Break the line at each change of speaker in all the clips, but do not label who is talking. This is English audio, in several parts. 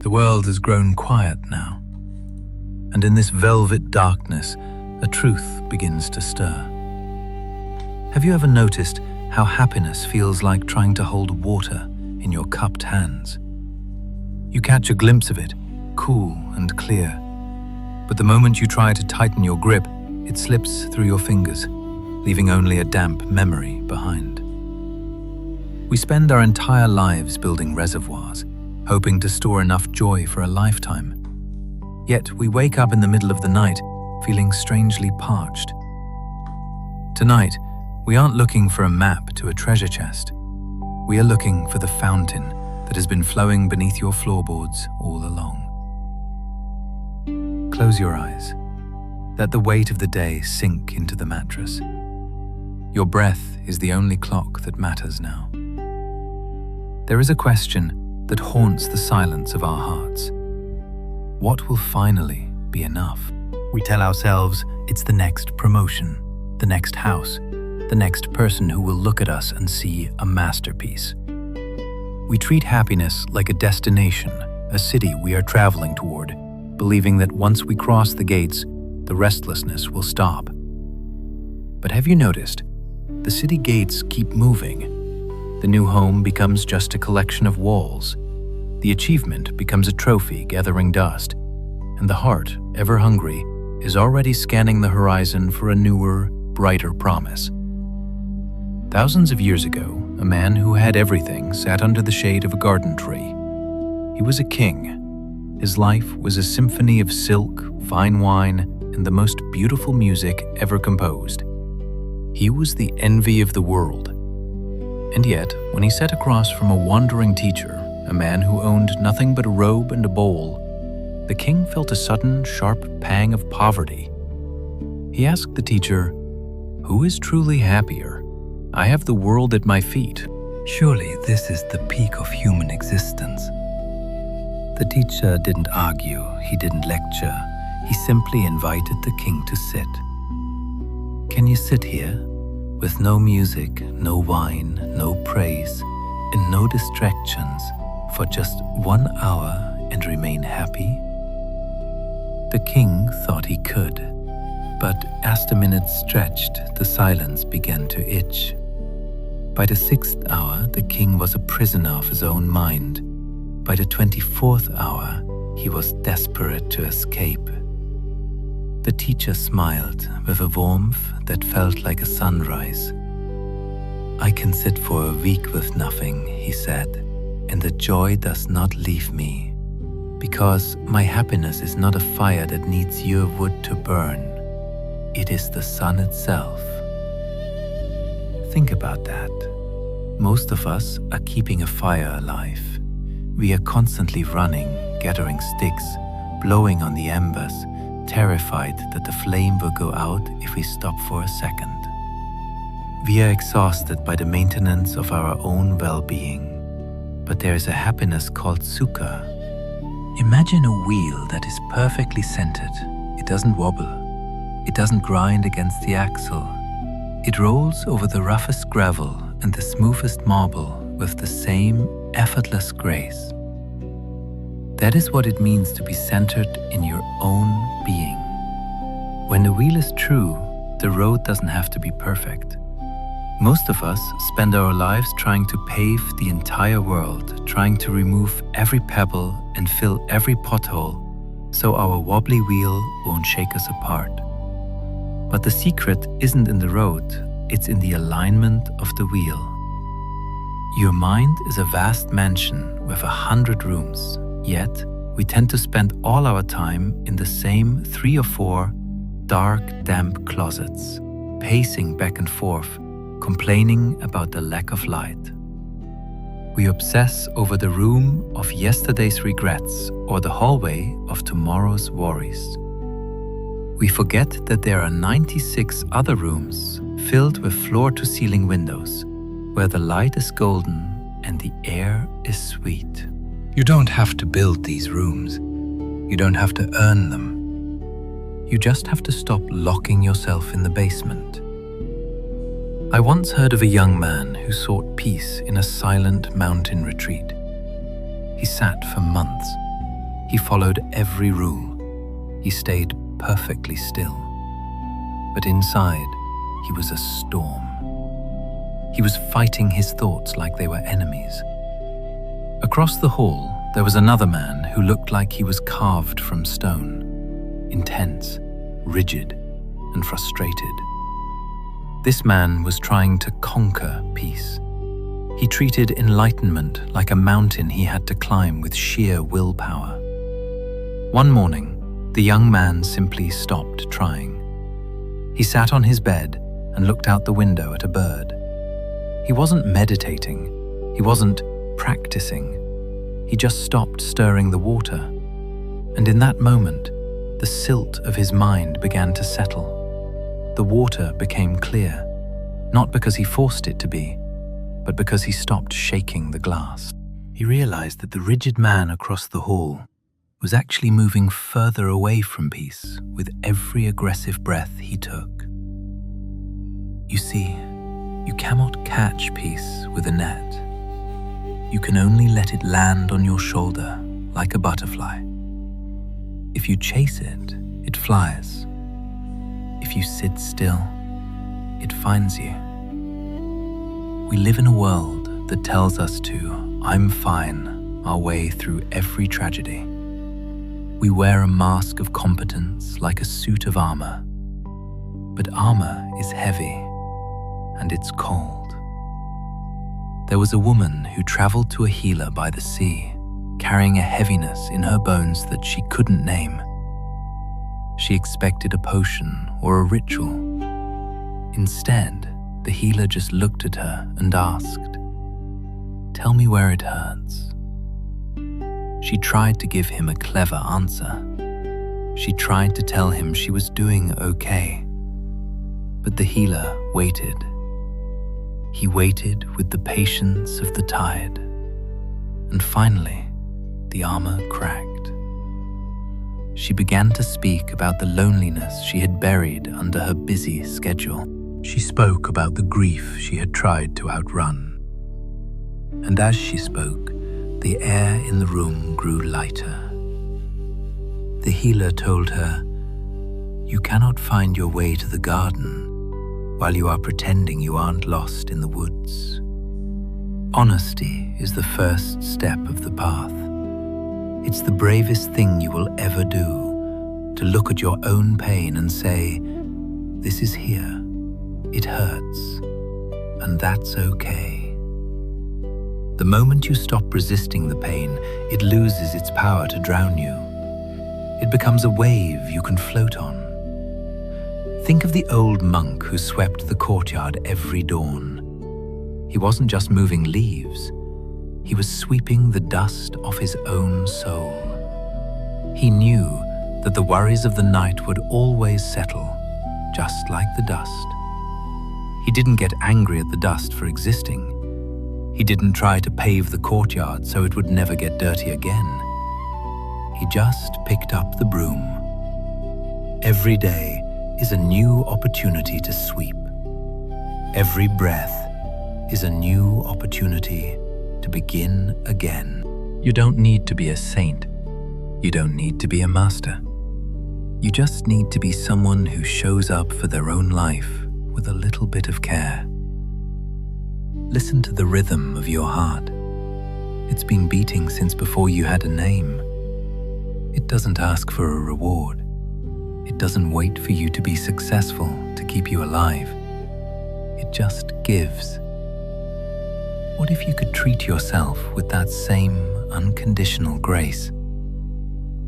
The world has grown quiet now, and in this velvet darkness, a truth begins to stir. Have you ever noticed how happiness feels like trying to hold water in your cupped hands? You catch a glimpse of it, cool and clear, but the moment you try to tighten your grip, it slips through your fingers, leaving only a damp memory behind. We spend our entire lives building reservoirs, hoping to store enough joy for a lifetime. Yet we wake up in the middle of the night, feeling strangely parched. Tonight, we aren't looking for a map to a treasure chest. We are looking for the fountain that has been flowing beneath your floorboards all along. Close your eyes. Let the weight of the day sink into the mattress. Your breath is the only clock that matters now. There is a question that haunts the silence of our hearts. What will finally be enough? We tell ourselves it's the next promotion, the next house, the next person who will look at us and see a masterpiece. We treat happiness like a destination, a city we are traveling toward, believing that once we cross the gates, the restlessness will stop. But have you noticed? The city gates keep moving. The new home becomes just a collection of walls. The achievement becomes a trophy gathering dust, and the heart, ever hungry, is already scanning the horizon for a newer, brighter promise. Thousands of years ago, a man who had everything sat under the shade of a garden tree. He was a king. His life was a symphony of silk, fine wine, and the most beautiful music ever composed. He was the envy of the world. And yet, when he sat across from a wandering teacher, a man who owned nothing but a robe and a bowl, the king felt a sudden, sharp pang of poverty. He asked the teacher, "Who is truly happier? I have the world at my feet. Surely this is the peak of human existence." The teacher didn't argue, he didn't lecture. He simply invited the king to sit. "Can you sit here, with no music, no wine, no praise, and no distractions, for just 1 hour and remain happy?" The king thought he could, but as the minutes stretched, the silence began to itch. By the 6th hour, the king was a prisoner of his own mind. By the 24th hour, he was desperate to escape. The teacher smiled with a warmth that felt like a sunrise. "I can sit for a week with nothing," he said, "and the joy does not leave me, because my happiness is not a fire that needs your wood to burn. It is the sun itself." Think about that. Most of us are keeping a fire alive. We are constantly running, gathering sticks, blowing on the embers, terrified that the flame will go out if we stop for a second. We are exhausted by the maintenance of our own well-being, but there is a happiness called sukha. Imagine a wheel that is perfectly centered. It doesn't wobble. It doesn't grind against the axle. It rolls over the roughest gravel and the smoothest marble with the same effortless grace. That is what it means to be centered in your own being. When the wheel is true, the road doesn't have to be perfect. Most of us spend our lives trying to pave the entire world, trying to remove every pebble and fill every pothole so our wobbly wheel won't shake us apart. But the secret isn't in the road, it's in the alignment of the wheel. Your mind is a vast mansion with 100 rooms, yet we tend to spend all our time in the same 3 or 4 dark, damp closets, pacing back and forth, complaining about the lack of light. We obsess over the room of yesterday's regrets or the hallway of tomorrow's worries. We forget that there are 96 other rooms filled with floor-to-ceiling windows, where the light is golden and the air is sweet. You don't have to build these rooms. You don't have to earn them. You just have to stop locking yourself in the basement. I once heard of a young man who sought peace in a silent mountain retreat. He sat for months, He followed every rule. He stayed perfectly still. But inside, he was a storm. He was fighting his thoughts like they were enemies. Across the hall, there was another man who looked like he was carved from stone, intense, rigid, and frustrated. This man was trying to conquer peace. He treated enlightenment like a mountain he had to climb with sheer willpower. One morning, the young man simply stopped trying. He sat on his bed and looked out the window at a bird. He wasn't meditating. He wasn't practicing. He just stopped stirring the water. And in that moment, the silt of his mind began to settle. The water became clear, not because he forced it to be, but because he stopped shaking the glass. He realized that the rigid man across the hall was actually moving further away from peace with every aggressive breath he took. You see, you cannot catch peace with a net. You can only let it land on your shoulder like a butterfly. If you chase it, it flies. If you sit still, it finds you. We live in a world that tells us to "I'm fine" our way through every tragedy. We wear a mask of competence like a suit of armor. But armor is heavy, and it's cold. There was a woman who traveled to a healer by the sea, carrying a heaviness in her bones that she couldn't name. She expected a potion or a ritual. Instead, the healer just looked at her and asked, "Tell me where it hurts." She tried to give him a clever answer. She tried to tell him she was doing okay. But the healer waited. He waited with the patience of the tide. And finally, the armor cracked. She began to speak about the loneliness she had buried under her busy schedule. She spoke about the grief she had tried to outrun. And as she spoke, the air in the room grew lighter. The healer told her, "You cannot find your way to the garden while you are pretending you aren't lost in the woods. Honesty is the first step of the path. It's the bravest thing you will ever do, to look at your own pain and say, 'This is here, it hurts, and that's okay.' The moment you stop resisting the pain, it loses its power to drown you. It becomes a wave you can float on. Think of the old monk who swept the courtyard every dawn. He wasn't just moving leaves, he was sweeping the dust off his own soul. He knew that the worries of the night would always settle, just like the dust. He didn't get angry at the dust for existing. He didn't try to pave the courtyard so it would never get dirty again. He just picked up the broom. Every day is a new opportunity to sweep. Every breath is a new opportunity to begin again. You don't need to be a saint. You don't need to be a master. You just need to be someone who shows up for their own life with a little bit of care. Listen to the rhythm of your heart. It's been beating since before you had a name. It doesn't ask for a reward. It doesn't wait for you to be successful to keep you alive. It just gives. What if you could treat yourself with that same unconditional grace?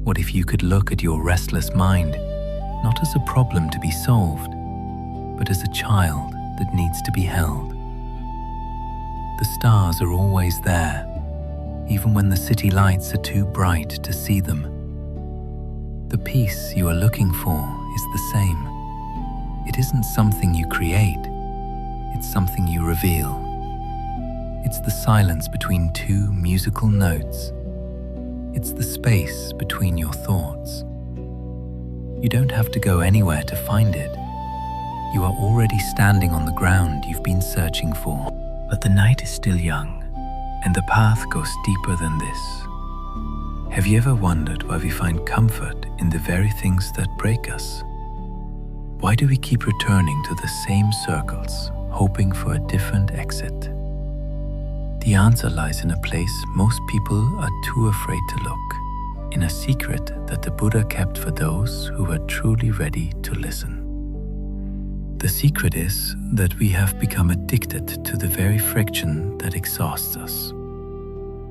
What if you could look at your restless mind not as a problem to be solved, but as a child that needs to be held? The stars are always there, even when the city lights are too bright to see them. The peace you are looking for is the same. It isn't something you create, it's something you reveal. It's the silence between two musical notes. It's the space between your thoughts. You don't have to go anywhere to find it. You are already standing on the ground you've been searching for. But the night is still young, and the path goes deeper than this. Have you ever wondered why we find comfort in the very things that break us? Why do we keep returning to the same circles, hoping for a different exit? The answer lies in a place most people are too afraid to look, in a secret that the Buddha kept for those who were truly ready to listen. The secret is that we have become addicted to the very friction that exhausts us.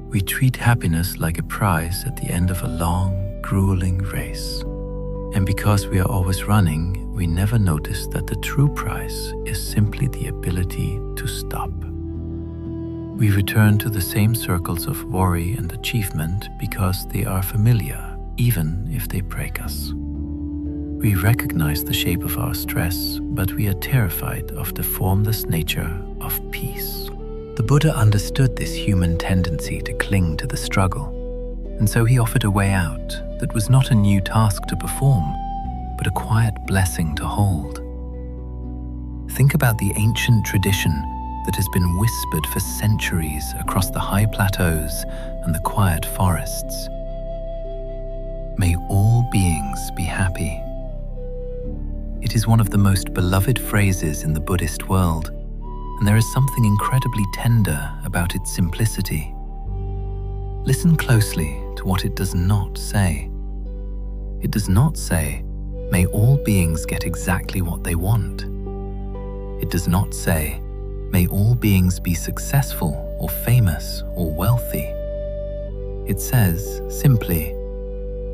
We treat happiness like a prize at the end of a long, grueling race. And because we are always running, we never notice that the true prize is simply the ability to stop. We return to the same circles of worry and achievement because they are familiar, even if they break us. We recognize the shape of our stress, but we are terrified of the formless nature of peace. The Buddha understood this human tendency to cling to the struggle, and so he offered a way out that was not a new task to perform, but a quiet blessing to hold. Think about the ancient tradition that has been whispered for centuries across the high plateaus and the quiet forests. May all beings be happy. It is one of the most beloved phrases in the Buddhist world, and there is something incredibly tender about its simplicity. Listen closely to what it does not say. It does not say, "May all beings get exactly what they want." It does not say, "May all beings be successful or famous or wealthy." It says, simply,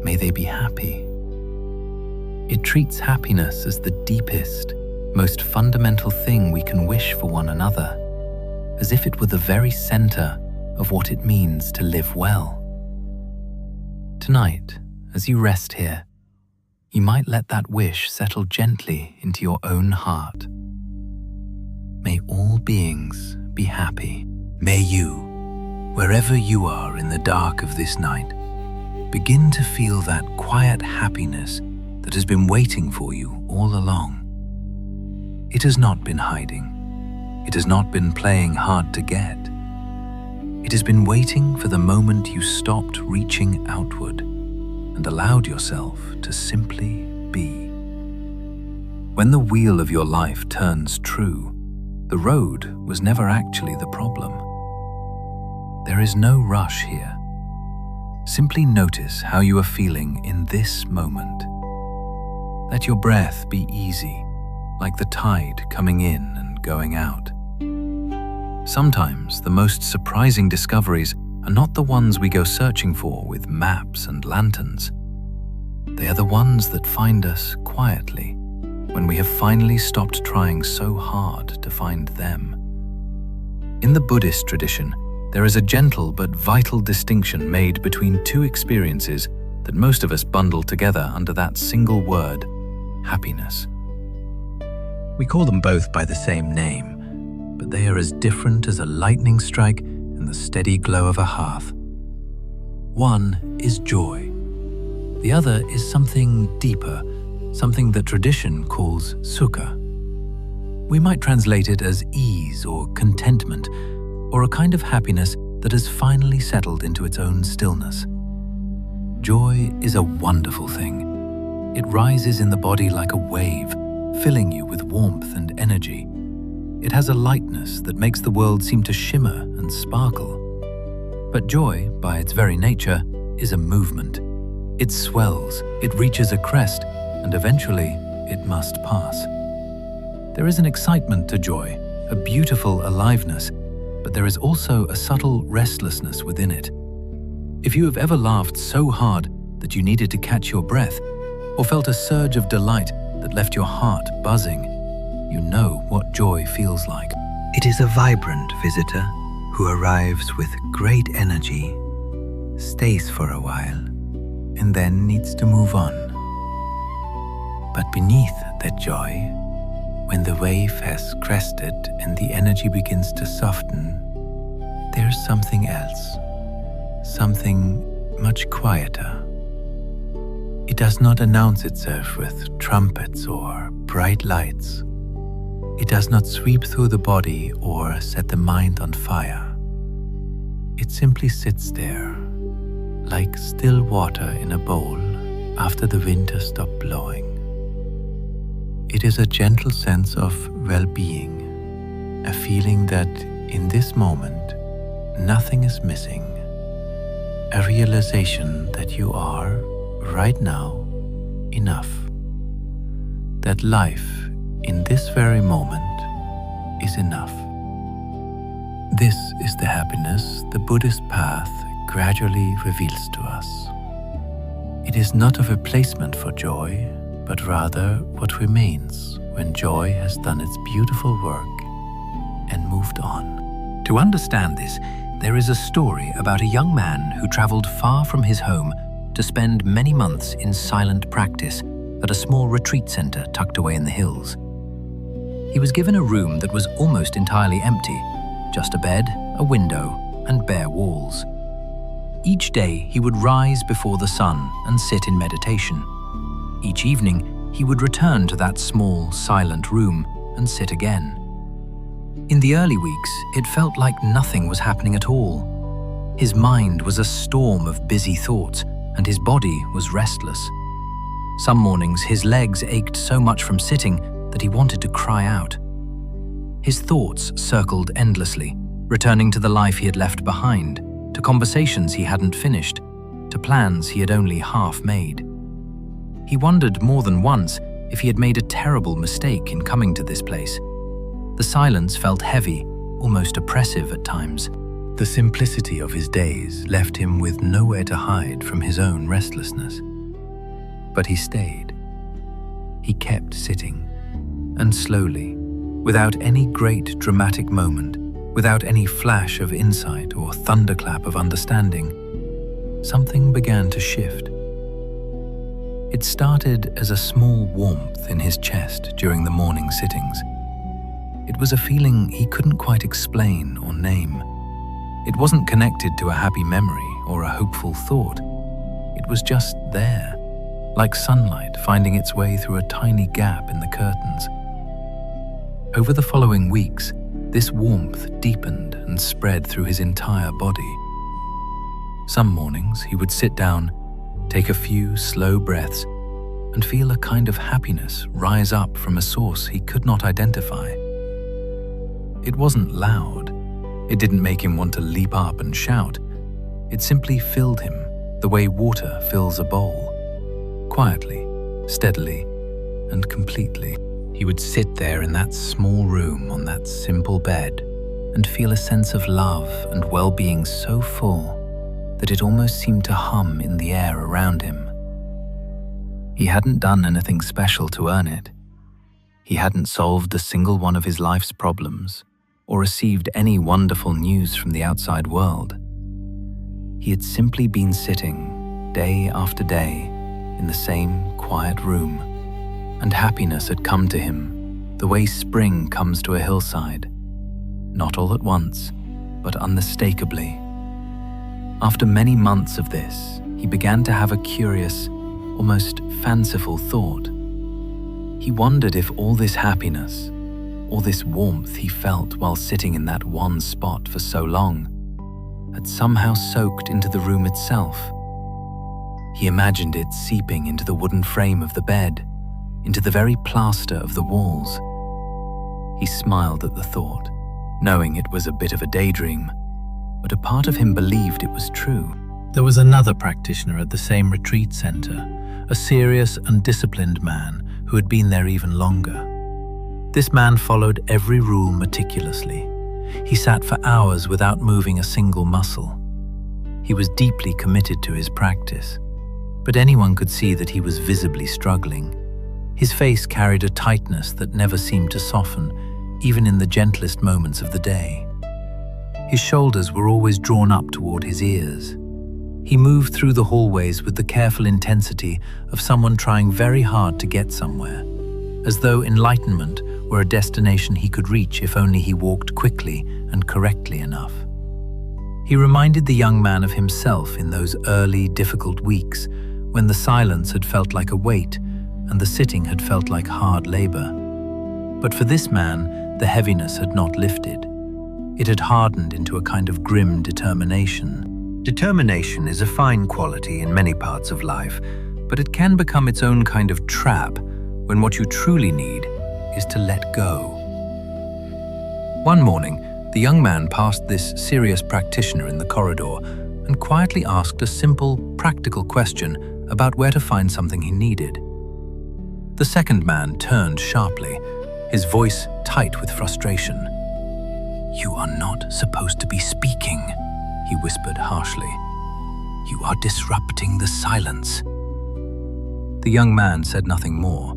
"May they be happy." It treats happiness as the deepest, most fundamental thing we can wish for one another, as if it were the very center of what it means to live well. Tonight, as you rest here, you might let that wish settle gently into your own heart. May all beings be happy. May you, wherever you are in the dark of this night, begin to feel that quiet happiness that has been waiting for you all along. It has not been hiding. It has not been playing hard to get. It has been waiting for the moment you stopped reaching outward and allowed yourself to simply be. When the wheel of your life turns true, the road was never actually the problem. There is no rush here. Simply notice how you are feeling in this moment. Let your breath be easy, like the tide coming in and going out. Sometimes the most surprising discoveries are not the ones we go searching for with maps and lanterns. They are the ones that find us quietly, when we have finally stopped trying so hard to find them. In the Buddhist tradition, there is a gentle but vital distinction made between two experiences that most of us bundle together under that single word, happiness. We call them both by the same name, but they are as different as a lightning strike and the steady glow of a hearth. One is joy. The other is something deeper, something that tradition calls sukha. We might translate it as ease or contentment, or a kind of happiness that has finally settled into its own stillness. Joy is a wonderful thing. It rises in the body like a wave, filling you with warmth and energy. It has a lightness that makes the world seem to shimmer and sparkle. But joy, by its very nature, is a movement. It swells, it reaches a crest, and eventually it must pass. There is an excitement to joy, a beautiful aliveness, but there is also a subtle restlessness within it. If you have ever laughed so hard that you needed to catch your breath, or felt a surge of delight that left your heart buzzing, you know what joy feels like. It is a vibrant visitor who arrives with great energy, stays for a while, and then needs to move on. But beneath that joy, when the wave has crested and the energy begins to soften, there's something else, something much quieter. It does not announce itself with trumpets or bright lights. It does not sweep through the body or set the mind on fire. It simply sits there, like still water in a bowl after the wind has stopped blowing. It is a gentle sense of well-being, a feeling that in this moment nothing is missing, a realization that you are, right now, enough, that life in this very moment is enough. This is the happiness the Buddhist path gradually reveals to us. It is not a replacement for joy, but rather what remains when joy has done its beautiful work and moved on. To understand this, there is a story about a young man who traveled far from his home to spend many months in silent practice at a small retreat center tucked away in the hills. He was given a room that was almost entirely empty, just a bed, a window, and bare walls. Each day he would rise before the sun and sit in meditation. Each evening he would return to that small, silent room and sit again. In the early weeks, it felt like nothing was happening at all. His mind was a storm of busy thoughts, and his body was restless. Some mornings his legs ached so much from sitting that he wanted to cry out. His thoughts circled endlessly, returning to the life he had left behind, to conversations he hadn't finished, to plans he had only half made. He wondered more than once if he had made a terrible mistake in coming to this place. The silence felt heavy, almost oppressive at times. The simplicity of his days left him with nowhere to hide from his own restlessness. But he stayed. He kept sitting, and slowly, without any great dramatic moment, without any flash of insight or thunderclap of understanding, something began to shift. It started as a small warmth in his chest during the morning sittings. It was a feeling he couldn't quite explain or name. It wasn't connected to a happy memory or a hopeful thought. It was just there, like sunlight finding its way through a tiny gap in the curtains. Over the following weeks, this warmth deepened and spread through his entire body. Some mornings he would sit down, take a few slow breaths, and feel a kind of happiness rise up from a source he could not identify. It wasn't loud. It didn't make him want to leap up and shout. It simply filled him the way water fills a bowl. Quietly, steadily, and completely. He would sit there in that small room on that simple bed and feel a sense of love and well-being so full that it almost seemed to hum in the air around him. He hadn't done anything special to earn it. He hadn't solved a single one of his life's problems or received any wonderful news from the outside world. He had simply been sitting, day after day, in the same quiet room, and happiness had come to him the way spring comes to a hillside, not all at once, but unmistakably. After many months of this, he began to have a curious, almost fanciful thought. He wondered if all this happiness, all this warmth he felt while sitting in that one spot for so long, had somehow soaked into the room itself. He imagined it seeping into the wooden frame of the bed, into the very plaster of the walls. He smiled at the thought, knowing it was a bit of a daydream, but a part of him believed it was true. There was another practitioner at the same retreat center, a serious and disciplined man who had been there even longer. This man followed every rule meticulously. He sat for hours without moving a single muscle. He was deeply committed to his practice, but anyone could see that he was visibly struggling. His face carried a tightness that never seemed to soften, even in the gentlest moments of the day. His shoulders were always drawn up toward his ears. He moved through the hallways with the careful intensity of someone trying very hard to get somewhere, as though enlightenment were a destination he could reach if only he walked quickly and correctly enough. He reminded the young man of himself in those early, difficult weeks when the silence had felt like a weight and the sitting had felt like hard labor. But for this man, the heaviness had not lifted. It had hardened into a kind of grim determination. Determination is a fine quality in many parts of life, but it can become its own kind of trap when what you truly need is to let go. One morning, the young man passed this serious practitioner in the corridor and quietly asked a simple, practical question about where to find something he needed. The second man turned sharply, his voice tight with frustration. "You are not supposed to be speaking," he whispered harshly. "You are disrupting the silence." The young man said nothing more.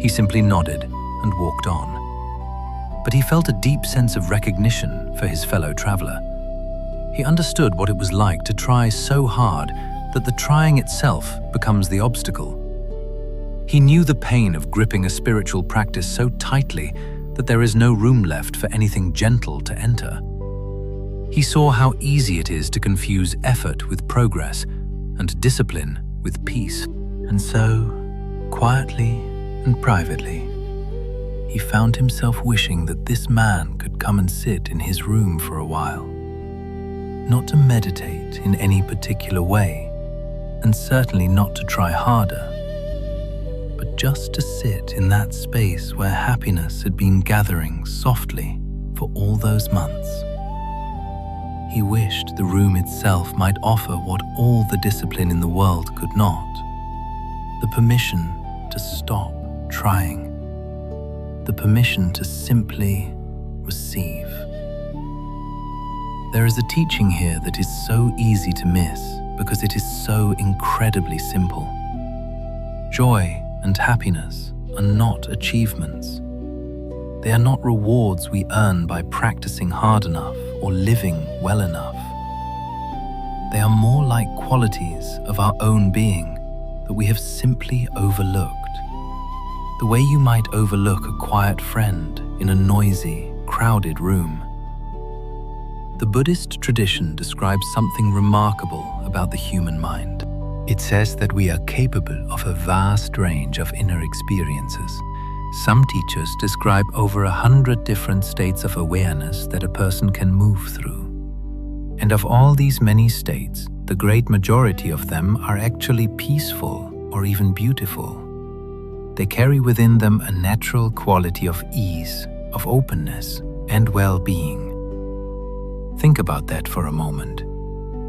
He simply nodded and walked on. But he felt a deep sense of recognition for his fellow traveler. He understood what it was like to try so hard that the trying itself becomes the obstacle. He knew the pain of gripping a spiritual practice so tightly that there is no room left for anything gentle to enter. He saw how easy it is to confuse effort with progress and discipline with peace. And so, quietly and privately, he found himself wishing that this man could come and sit in his room for a while. Not to meditate in any particular way, and certainly not to try harder, but just to sit in that space where happiness had been gathering softly for all those months. He wished the room itself might offer what all the discipline in the world could not: the permission to stop trying, the permission to simply receive. There is a teaching here that is so easy to miss because it is so incredibly simple. Joy and happiness are not achievements. They are not rewards we earn by practicing hard enough or living well enough. They are more like qualities of our own being that we have simply overlooked. The way you might overlook a quiet friend in a noisy, crowded room. The Buddhist tradition describes something remarkable about the human mind. It says that we are capable of a vast range of inner experiences. Some teachers describe over 100 different states of awareness that a person can move through. And of all these many states, the great majority of them are actually peaceful or even beautiful. They carry within them a natural quality of ease, of openness, and well-being. Think about that for a moment.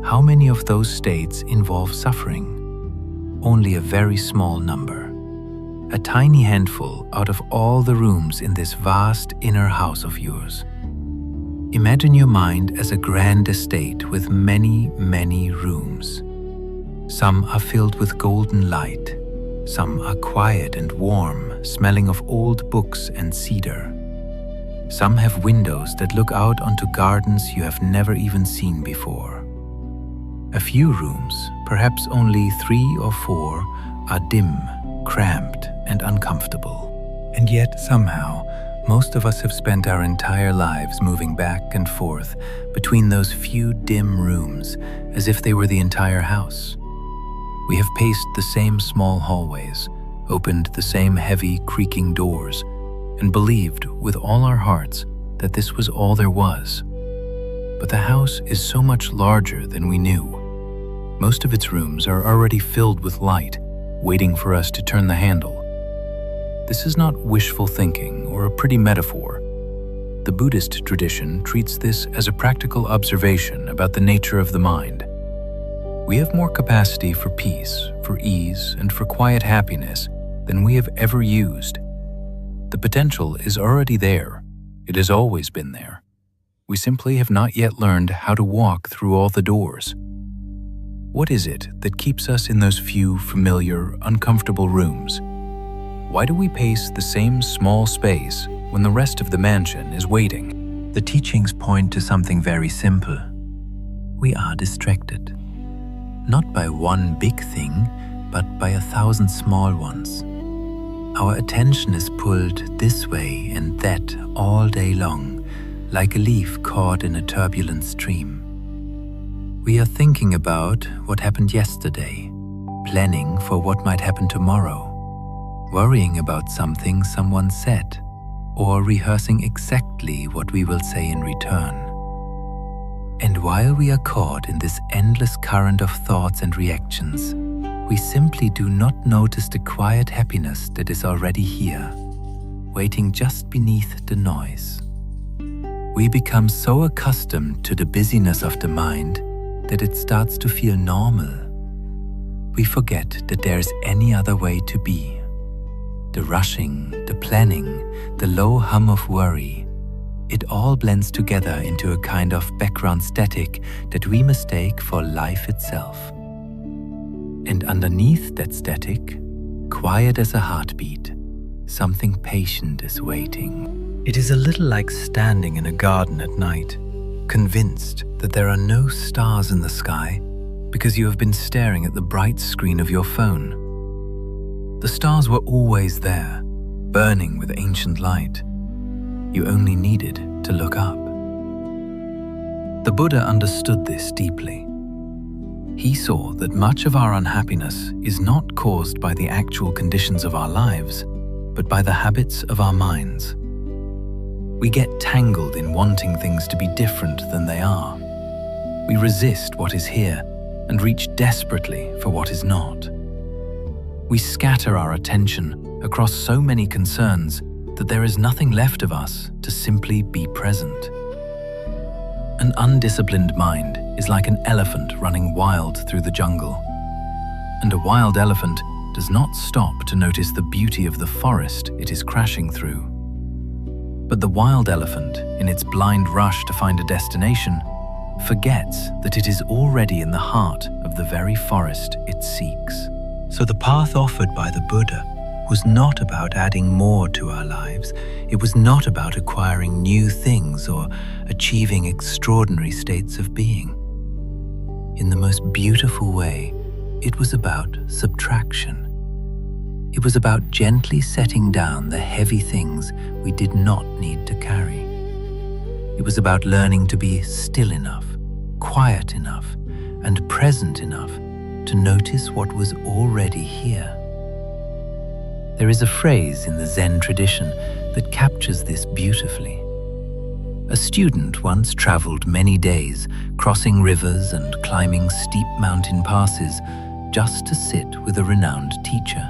How many of those states involve suffering? Only a very small number. A tiny handful out of all the rooms in this vast inner house of yours. Imagine your mind as a grand estate with many, many rooms. Some are filled with golden light. Some are quiet and warm, smelling of old books and cedar. Some have windows that look out onto gardens you have never even seen before. A few rooms, perhaps only 3 or 4, are dim, cramped, and uncomfortable. And yet, somehow, most of us have spent our entire lives moving back and forth between those few dim rooms as if they were the entire house. We have paced the same small hallways, opened the same heavy, creaking doors, and believed with all our hearts that this was all there was. But the house is so much larger than we knew. Most of its rooms are already filled with light, waiting for us to turn the handle. This is not wishful thinking or a pretty metaphor. The Buddhist tradition treats this as a practical observation about the nature of the mind. We have more capacity for peace, for ease, and for quiet happiness than we have ever used. The potential is already there. It has always been there. We simply have not yet learned how to walk through all the doors. What is it that keeps us in those few familiar, uncomfortable rooms? Why do we pace the same small space when the rest of the mansion is waiting? The teachings point to something very simple. We are distracted. Not by one big thing, but by 1,000 small ones. Our attention is pulled this way and that all day long, like a leaf caught in a turbulent stream. We are thinking about what happened yesterday, planning for what might happen tomorrow, worrying about something someone said, or rehearsing exactly what we will say in return. And And while we are caught in this endless current of thoughts and reactions, we simply do not notice the quiet happiness that is already here, waiting just beneath the noise. We become so accustomed to the busyness of the mind that it starts to feel normal. We forget that there is any other way to be. The rushing, the planning, the low hum of worry, it all blends together into a kind of background static that we mistake for life itself. And underneath that static, quiet as a heartbeat, something patient is waiting. It is a little like standing in a garden at night, convinced that there are no stars in the sky because you have been staring at the bright screen of your phone. The stars were always there, burning with ancient light. You only needed to look up. The Buddha understood this deeply. He saw that much of our unhappiness is not caused by the actual conditions of our lives, but by the habits of our minds. We get tangled in wanting things to be different than they are. We resist what is here and reach desperately for what is not. We scatter our attention across so many concerns that there is nothing left of us to simply be present. An undisciplined mind is like an elephant running wild through the jungle. And a wild elephant does not stop to notice the beauty of the forest it is crashing through. But the wild elephant, in its blind rush to find a destination, forgets that it is already in the heart of the very forest it seeks. So the path offered by the Buddha was not about adding more to our lives. It was not about acquiring new things or achieving extraordinary states of being. In the most beautiful way, it was about subtraction. It was about gently setting down the heavy things we did not need to carry. It was about learning to be still enough, quiet enough, and present enough to notice what was already here. There is a phrase in the Zen tradition that captures this beautifully. A student once traveled many days, crossing rivers and climbing steep mountain passes, just to sit with a renowned teacher.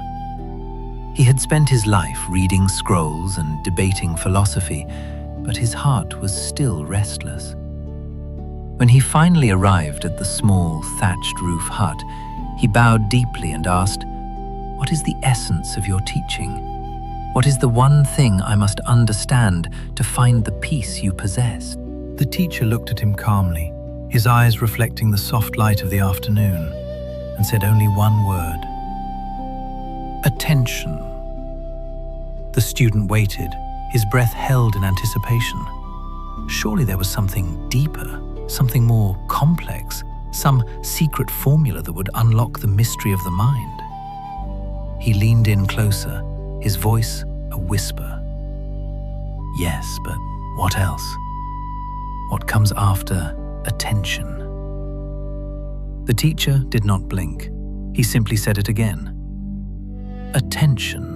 He had spent his life reading scrolls and debating philosophy, but his heart was still restless. When he finally arrived at the small, thatched roof hut, he bowed deeply and asked, "What is the essence of your teaching? What is the one thing I must understand to find the peace you possess?" The teacher looked at him calmly, his eyes reflecting the soft light of the afternoon, and said only one word: "Attention." The student waited, his breath held in anticipation. Surely there was something deeper, something more complex, some secret formula that would unlock the mystery of the mind. He leaned in closer, his voice a whisper. Yes, but what else? What comes after attention? The teacher did not blink. He simply said it again. Attention.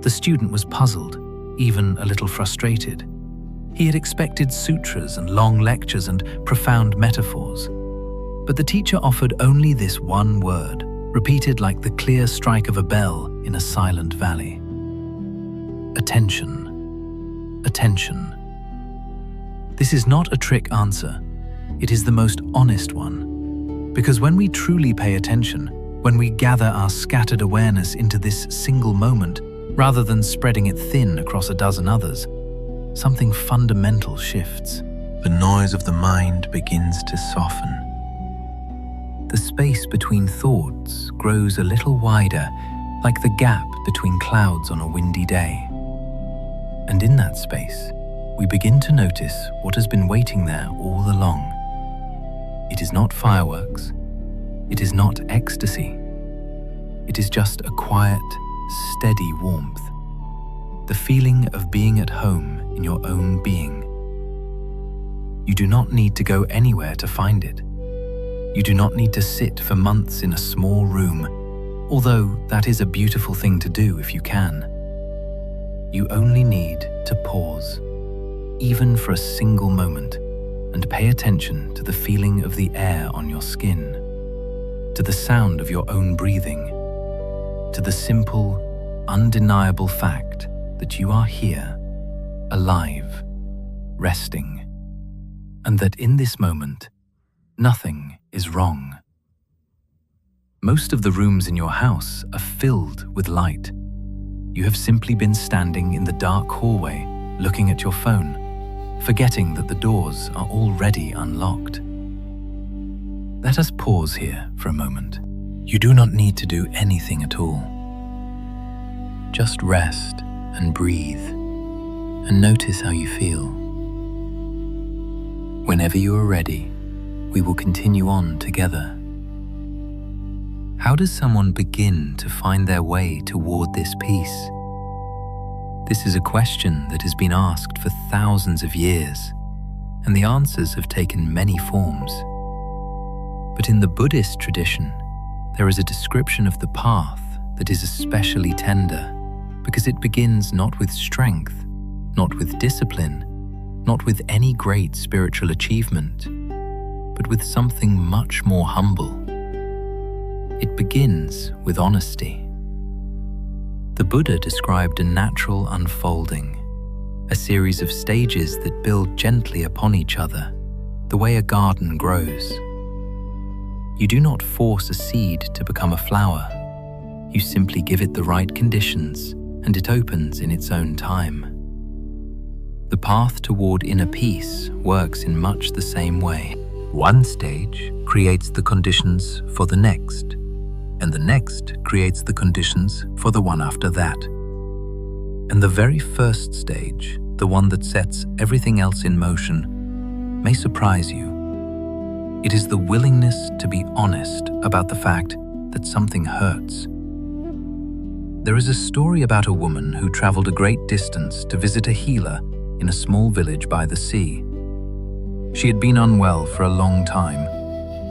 The student was puzzled, even a little frustrated. He had expected sutras and long lectures and profound metaphors. But the teacher offered only this one word, repeated like the clear strike of a bell in a silent valley. Attention. Attention. This is not a trick answer. It is the most honest one. Because when we truly pay attention, when we gather our scattered awareness into this single moment, rather than spreading it thin across a dozen others, something fundamental shifts. The noise of the mind begins to soften. The space between thoughts grows a little wider, like the gap between clouds on a windy day. And in that space, we begin to notice what has been waiting there all along. It is not fireworks. It is not ecstasy. It is just a quiet, steady warmth. The feeling of being at home in your own being. You do not need to go anywhere to find it. You do not need to sit for months in a small room, although that is a beautiful thing to do if you can. You only need to pause, even for a single moment, and pay attention to the feeling of the air on your skin, to the sound of your own breathing, to the simple, undeniable fact that you are here, alive, resting, and that in this moment, nothing is wrong. Most of the rooms in your house are filled with light. You have simply been standing in the dark hallway, looking at your phone, forgetting that the doors are already unlocked. Let us pause here for a moment. You do not need to do anything at all. Just rest and breathe, and notice how you feel. Whenever you are ready, we will continue on together. How does someone begin to find their way toward this peace? This is a question that has been asked for thousands of years, and the answers have taken many forms. But in the Buddhist tradition, there is a description of the path that is especially tender, because it begins not with strength, not with discipline, not with any great spiritual achievement, but with something much more humble. It begins with honesty. The Buddha described a natural unfolding, a series of stages that build gently upon each other, the way a garden grows. You do not force a seed to become a flower. You simply give it the right conditions, and it opens in its own time. The path toward inner peace works in much the same way. One stage creates the conditions for the next, and the next creates the conditions for the one after that. And the very first stage, the one that sets everything else in motion, may surprise you. It is the willingness to be honest about the fact that something hurts. There is a story about a woman who traveled a great distance to visit a healer in a small village by the sea. She had been unwell for a long time,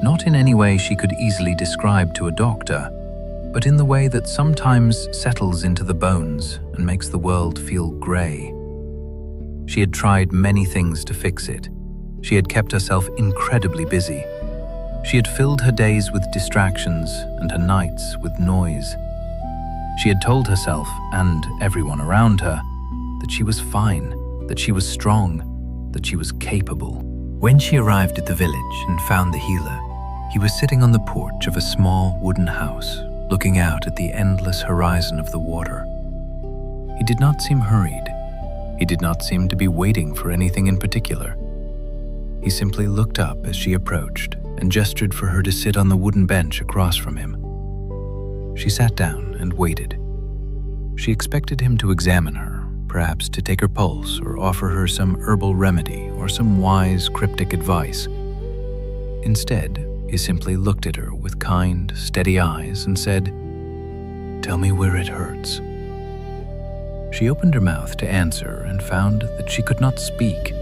not in any way she could easily describe to a doctor, but in the way that sometimes settles into the bones and makes the world feel grey. She had tried many things to fix it. She had kept herself incredibly busy. She had filled her days with distractions and her nights with noise. She had told herself, and everyone around her, that she was fine, that she was strong, that she was capable. When she arrived at the village and found the healer, he was sitting on the porch of a small wooden house, looking out at the endless horizon of the water. He did not seem hurried. He did not seem to be waiting for anything in particular. He simply looked up as she approached and gestured for her to sit on the wooden bench across from him. She sat down and waited. She expected him to examine her, perhaps to take her pulse or offer her some herbal remedy or some wise, cryptic advice. Instead, he simply looked at her with kind, steady eyes and said, "Tell me where it hurts." She opened her mouth to answer and found that she could not speak.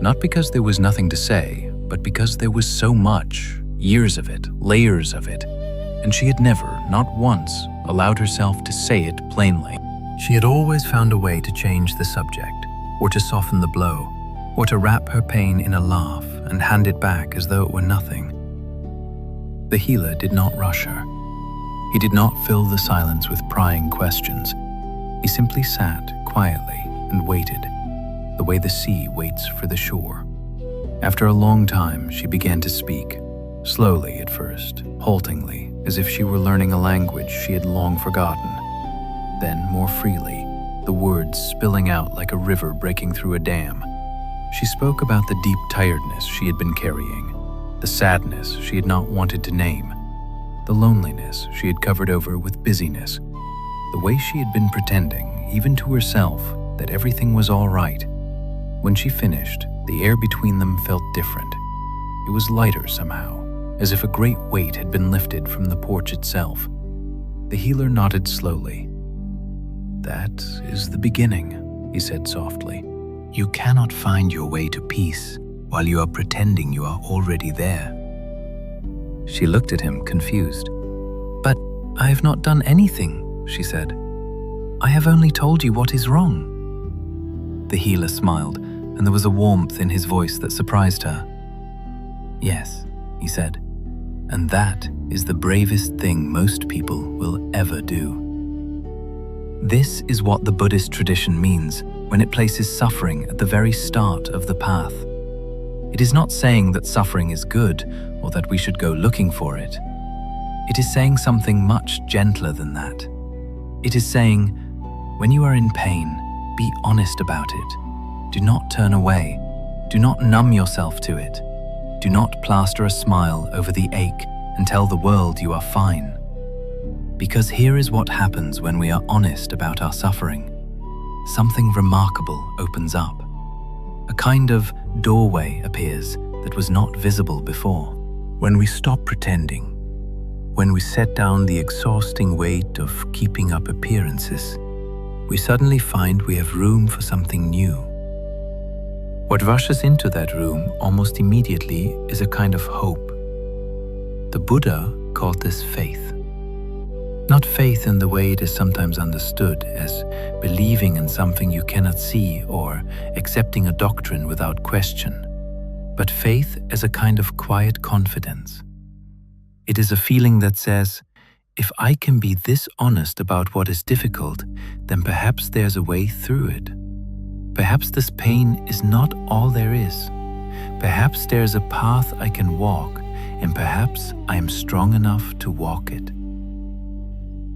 Not because there was nothing to say, but because there was so much, years of it, layers of it, and she had never, not once, allowed herself to say it plainly. She had always found a way to change the subject, or to soften the blow, or to wrap her pain in a laugh and hand it back as though it were nothing. The healer did not rush her. He did not fill the silence with prying questions. He simply sat quietly and waited, the way the sea waits for the shore. After a long time, she began to speak, slowly at first, haltingly, as if she were learning a language she had long forgotten. Then, more freely, the words spilling out like a river breaking through a dam. She spoke about the deep tiredness she had been carrying, the sadness she had not wanted to name, the loneliness she had covered over with busyness, the way she had been pretending, even to herself, that everything was all right. When she finished, the air between them felt different. It was lighter somehow, as if a great weight had been lifted from the porch itself. The healer nodded slowly. "That is the beginning," he said softly. "You cannot find your way to peace while you are pretending you are already there." She looked at him, confused. "But I have not done anything," she said. "I have only told you what is wrong." The healer smiled, and there was a warmth in his voice that surprised her. "Yes," he said, "and that is the bravest thing most people will ever do." This is what the Buddhist tradition means when it places suffering at the very start of the path. It is not saying that suffering is good or that we should go looking for it. It is saying something much gentler than that. It is saying, when you are in pain, be honest about it. Do not turn away. Do not numb yourself to it. Do not plaster a smile over the ache and tell the world you are fine. Because here is what happens when we are honest about our suffering. Something remarkable opens up. A kind of doorway appears that was not visible before. When we stop pretending, when we set down the exhausting weight of keeping up appearances, we suddenly find we have room for something new. What rushes into that room almost immediately is a kind of hope. The Buddha called this faith. Not faith in the way it is sometimes understood as believing in something you cannot see or accepting a doctrine without question, but faith as a kind of quiet confidence. It is a feeling that says, if I can be this honest about what is difficult, then perhaps there's a way through it. Perhaps this pain is not all there is. Perhaps there's a path I can walk, and perhaps I am strong enough to walk it.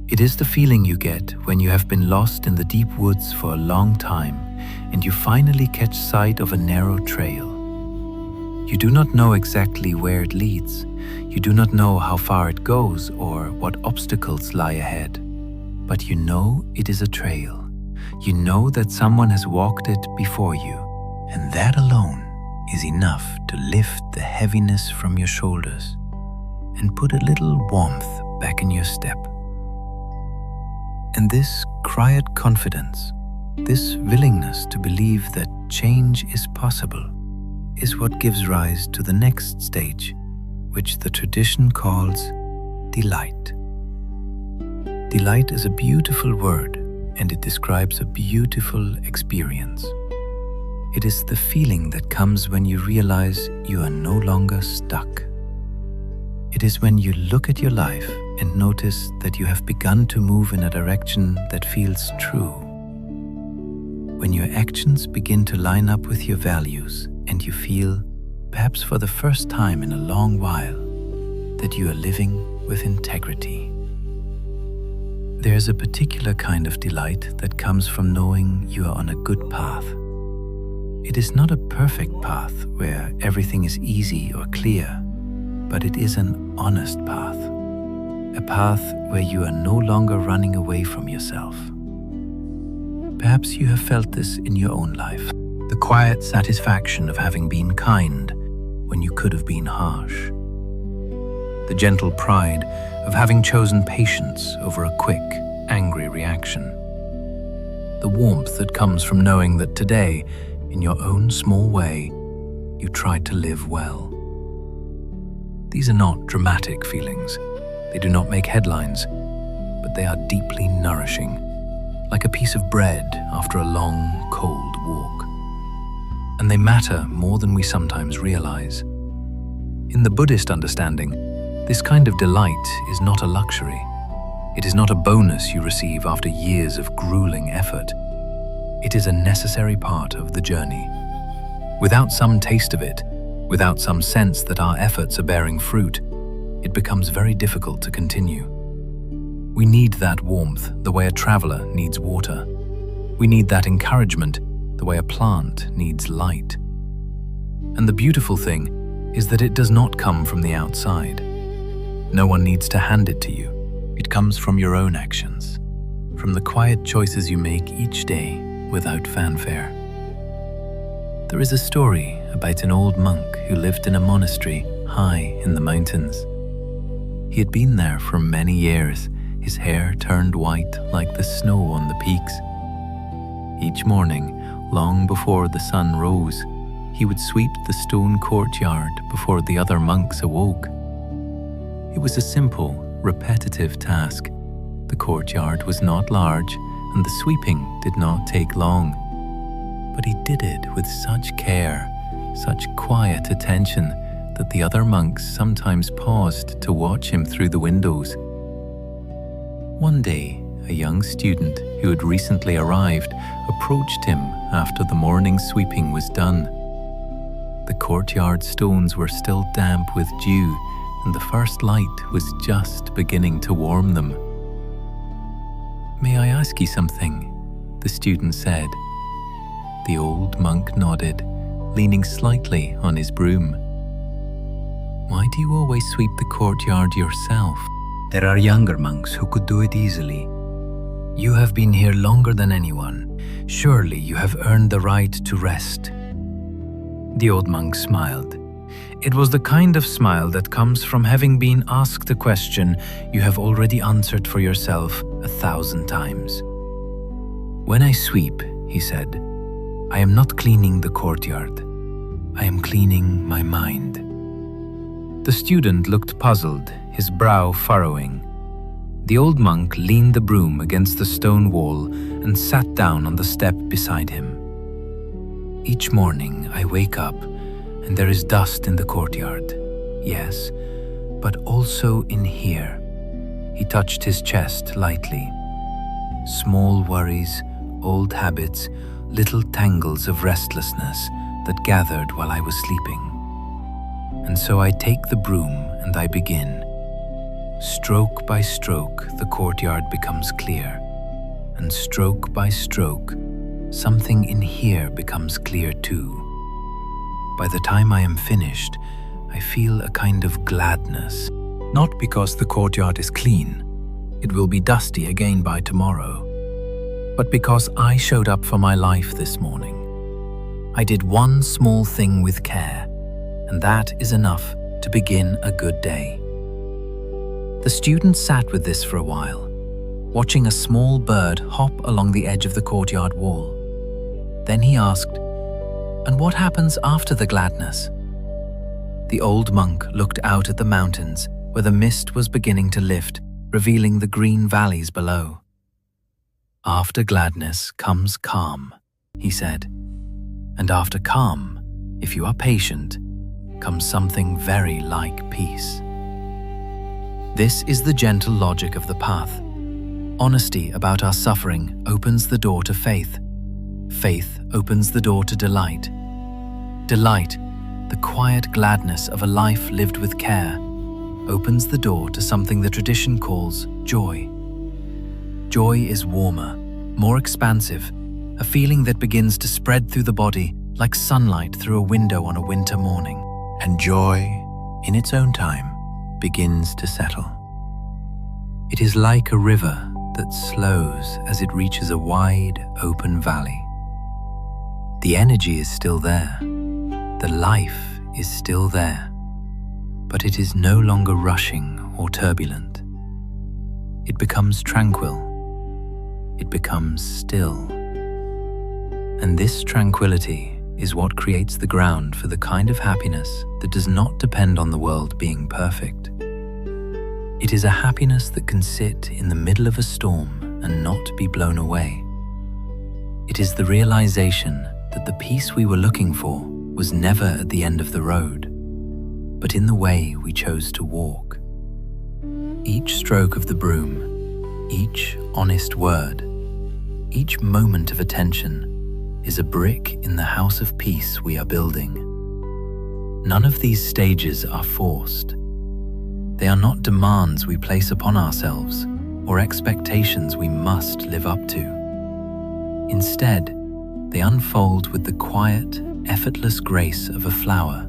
It is the feeling you get when you have been lost in the deep woods for a long time and you finally catch sight of a narrow trail. You do not know exactly where it leads. You do not know how far it goes or what obstacles lie ahead. But you know it is a trail. You know that someone has walked it before you, and that alone is enough to lift the heaviness from your shoulders and put a little warmth back in your step. And this quiet confidence, this willingness to believe that change is possible, is what gives rise to the next stage, which the tradition calls delight. Delight is a beautiful word, and it describes a beautiful experience. It is the feeling that comes when you realize you are no longer stuck. It is when you look at your life and notice that you have begun to move in a direction that feels true. When your actions begin to line up with your values and you feel, perhaps for the first time in a long while, that you are living with integrity. There's a particular kind of delight that comes from knowing you are on a good path. It is not a perfect path where everything is easy or clear, but it is an honest path. A path where you are no longer running away from yourself. Perhaps you have felt this in your own life, the quiet satisfaction of having been kind when you could have been harsh. The gentle pride of having chosen patience over a quick, angry reaction. The warmth that comes from knowing that today, in your own small way, you tried to live well. These are not dramatic feelings. They do not make headlines, but they are deeply nourishing, like a piece of bread after a long, cold walk. And they matter more than we sometimes realize. In the Buddhist understanding, this kind of delight is not a luxury. It is not a bonus you receive after years of grueling effort. It is a necessary part of the journey. Without some taste of it, without some sense that our efforts are bearing fruit, it becomes very difficult to continue. We need that warmth the way a traveler needs water. We need that encouragement the way a plant needs light. And the beautiful thing is that it does not come from the outside. No one needs to hand it to you. It comes from your own actions, from the quiet choices you make each day without fanfare. There is a story about an old monk who lived in a monastery high in the mountains. He had been there for many years, his hair turned white like the snow on the peaks. Each morning, long before the sun rose, he would sweep the stone courtyard before the other monks awoke. It was a simple, repetitive task. The courtyard was not large, and the sweeping did not take long. but he did it with such care, such quiet attention, that the other monks sometimes paused to watch him through the windows. One day, a young student who had recently arrived approached him after the morning sweeping was done. The courtyard stones were still damp with dew, and the first light was just beginning to warm them. "May I ask you something?" the student said. The old monk nodded, leaning slightly on his broom. "Why do you always sweep the courtyard yourself? There are younger monks who could do it easily. You have been here longer than anyone. Surely you have earned the right to rest." The old monk smiled. It was the kind of smile that comes from having been asked a question you have already answered for yourself 1,000 times. "When I sweep," he said, "I am not cleaning the courtyard. I am cleaning my mind." The student looked puzzled, his brow furrowing. The old monk leaned the broom against the stone wall and sat down on the step beside him. "Each morning I wake up and there is dust in the courtyard. Yes, but also in here." He touched his chest lightly. "Small worries, old habits, little tangles of restlessness that gathered while I was sleeping. And so I take the broom and I begin. Stroke by stroke, the courtyard becomes clear. And stroke by stroke, something in here becomes clear too. By the time I am finished, I feel a kind of gladness. Not because the courtyard is clean, it will be dusty again by tomorrow, but because I showed up for my life this morning. I did one small thing with care, and that is enough to begin a good day." The student sat with this for a while, watching a small bird hop along the edge of the courtyard wall. Then he asked, "And what happens after the gladness?" The old monk looked out at the mountains where the mist was beginning to lift, revealing the green valleys below. "After gladness comes calm," he said. "And after calm, if you are patient, comes something very like peace." This is the gentle logic of the path. Honesty about our suffering opens the door to faith. Faith opens the door to delight. Delight, the quiet gladness of a life lived with care, opens the door to something the tradition calls joy. Joy is warmer, more expansive, a feeling that begins to spread through the body like sunlight through a window on a winter morning. And joy, in its own time, begins to settle. It is like a river that slows as it reaches a wide, open valley. The energy is still there. The life is still there. But it is no longer rushing or turbulent. It becomes tranquil. It becomes still. And this tranquility is what creates the ground for the kind of happiness that does not depend on the world being perfect. It is a happiness that can sit in the middle of a storm and not be blown away. It is the realization that the peace we were looking for was never at the end of the road, but in the way we chose to walk. Each stroke of the broom, each honest word, each moment of attention is a brick in the house of peace we are building. None of these stages are forced. They are not demands we place upon ourselves or expectations we must live up to. Instead, they unfold with the quiet, effortless grace of a flower,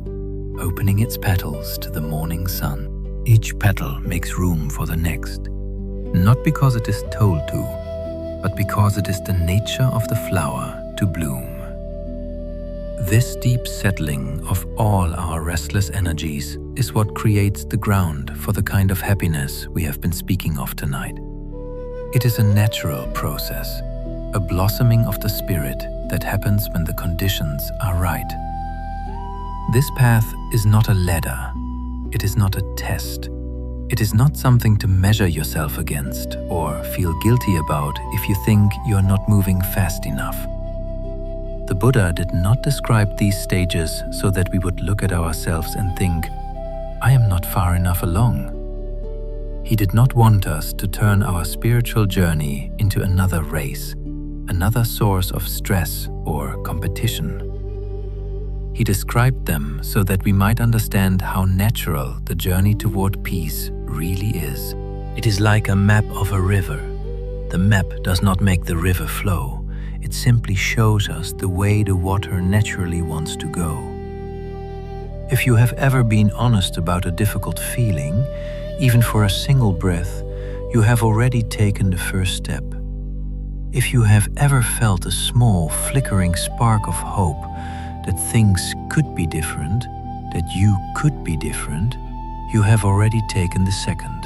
opening its petals to the morning sun. Each petal makes room for the next, not because it is told to, but because it is the nature of the flower to bloom. This deep settling of all our restless energies is what creates the ground for the kind of happiness we have been speaking of tonight. It is a natural process, a blossoming of the spirit that happens when the conditions are right. This path is not a ladder. It is not a test. It is not something to measure yourself against or feel guilty about if you think you are not moving fast enough. The Buddha did not describe these stages so that we would look at ourselves and think, "I am not far enough along." He did not want us to turn our spiritual journey into another race, another source of stress or competition. He described them so that we might understand how natural the journey toward peace really is. It is like a map of a river. The map does not make the river flow. It simply shows us the way the water naturally wants to go. If you have ever been honest about a difficult feeling, even for a single breath, you have already taken the first step. If you have ever felt a small, flickering spark of hope that things could be different, that you could be different, you have already taken the second.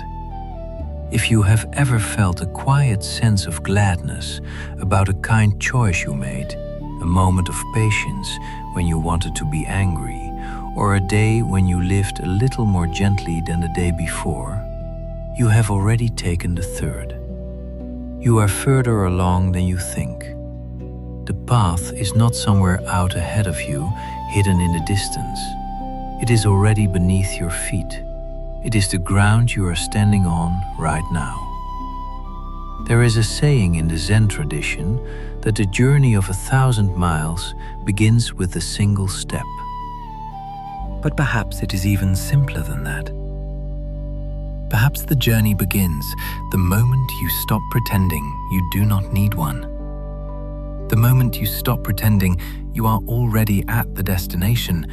If you have ever felt a quiet sense of gladness about a kind choice you made, a moment of patience when you wanted to be angry, or a day when you lived a little more gently than the day before, you have already taken the third. You are further along than you think. The path is not somewhere out ahead of you, hidden in the distance. It is already beneath your feet. It is the ground you are standing on right now. There is a saying in the Zen tradition that the journey of 1,000 miles begins with a single step. But perhaps it is even simpler than that. Perhaps the journey begins the moment you stop pretending you do not need one. The moment you stop pretending you are already at the destination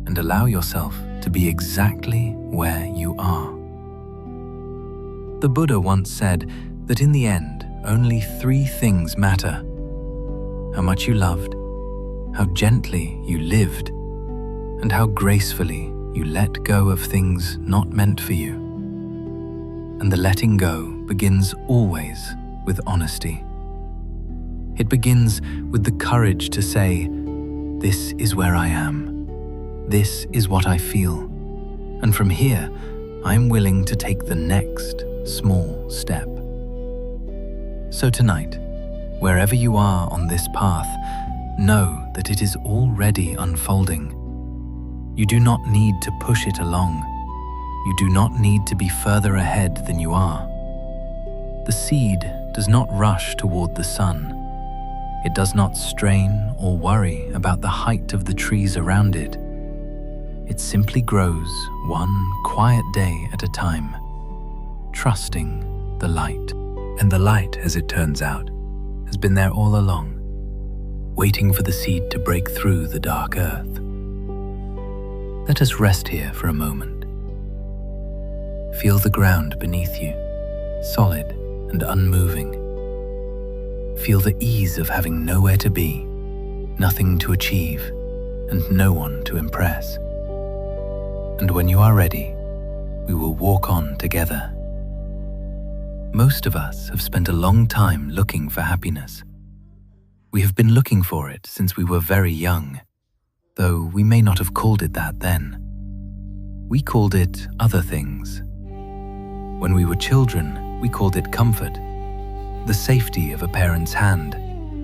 and allow yourself to be exactly where you are. The Buddha once said that in the end, only 3 things matter: how much you loved, how gently you lived, and how gracefully you let go of things not meant for you. And the letting go begins always with honesty. It begins with the courage to say, "This is where I am. This is what I feel. And from here, I'm willing to take the next small step." So tonight, wherever you are on this path, know that it is already unfolding. You do not need to push it along. You do not need to be further ahead than you are. The seed does not rush toward the sun. It does not strain or worry about the height of the trees around it. It simply grows one quiet day at a time, trusting the light. And the light, as it turns out, has been there all along, waiting for the seed to break through the dark earth. Let us rest here for a moment. Feel the ground beneath you, solid and unmoving. Feel the ease of having nowhere to be, nothing to achieve, and no one to impress. And when you are ready, we will walk on together. Most of us have spent a long time looking for happiness. We have been looking for it since we were very young, though we may not have called it that then. We called it other things. When we were children, we called it comfort, the safety of a parent's hand,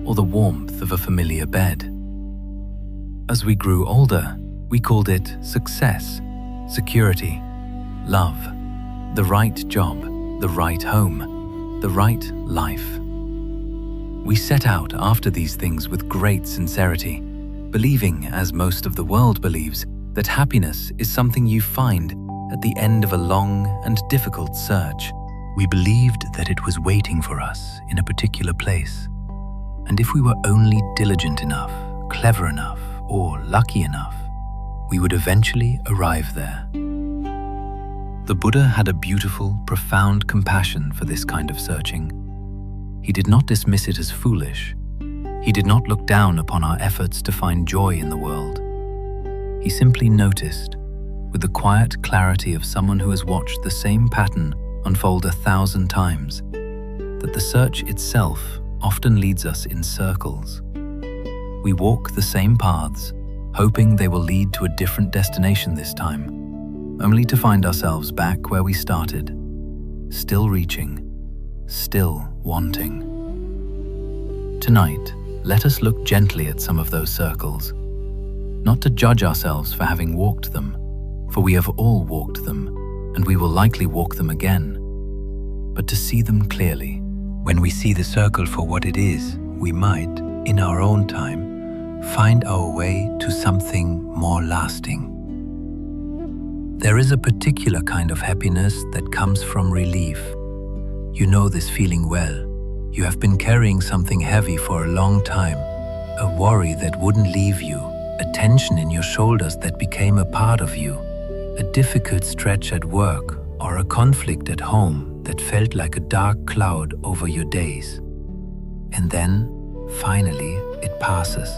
or the warmth of a familiar bed. As we grew older, we called it success, security, love, the right job, the right home, the right life. We set out after these things with great sincerity, believing, as most of the world believes, that happiness is something you find at the end of a long and difficult search. We believed that it was waiting for us in a particular place, and if we were only diligent enough, clever enough, or lucky enough, we would eventually arrive there. The Buddha had a beautiful, profound compassion for this kind of searching. He did not dismiss it as foolish. He did not look down upon our efforts to find joy in the world. He simply noticed, with the quiet clarity of someone who has watched the same pattern unfold 1,000 times, that the search itself often leads us in circles. We walk the same paths, hoping they will lead to a different destination this time, only to find ourselves back where we started, still reaching, still wanting. Tonight, let us look gently at some of those circles, not to judge ourselves for having walked them, for we have all walked them, and we will likely walk them again, but to see them clearly. When we see the circle for what it is, we might, in our own time, find our way to something more lasting. There is a particular kind of happiness that comes from relief. You know this feeling well. You have been carrying something heavy for a long time, a worry that wouldn't leave you, a tension in your shoulders that became a part of you, a difficult stretch at work, or a conflict at home that felt like a dark cloud over your days. And then, finally, it passes.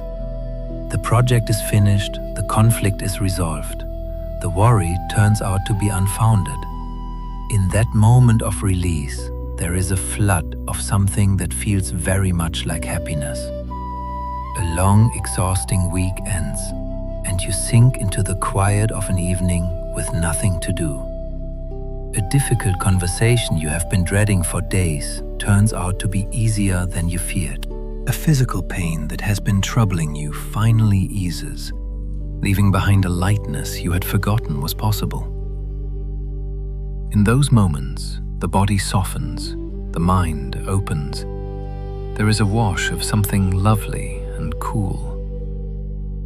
The project is finished, the conflict is resolved. The worry turns out to be unfounded. In that moment of release, there is a flood of something that feels very much like happiness. A long, exhausting week ends, and you sink into the quiet of an evening with nothing to do. A difficult conversation you have been dreading for days turns out to be easier than you feared. A physical pain that has been troubling you finally eases, leaving behind a lightness you had forgotten was possible. In those moments, the body softens, the mind opens. There is a wash of something lovely and cool.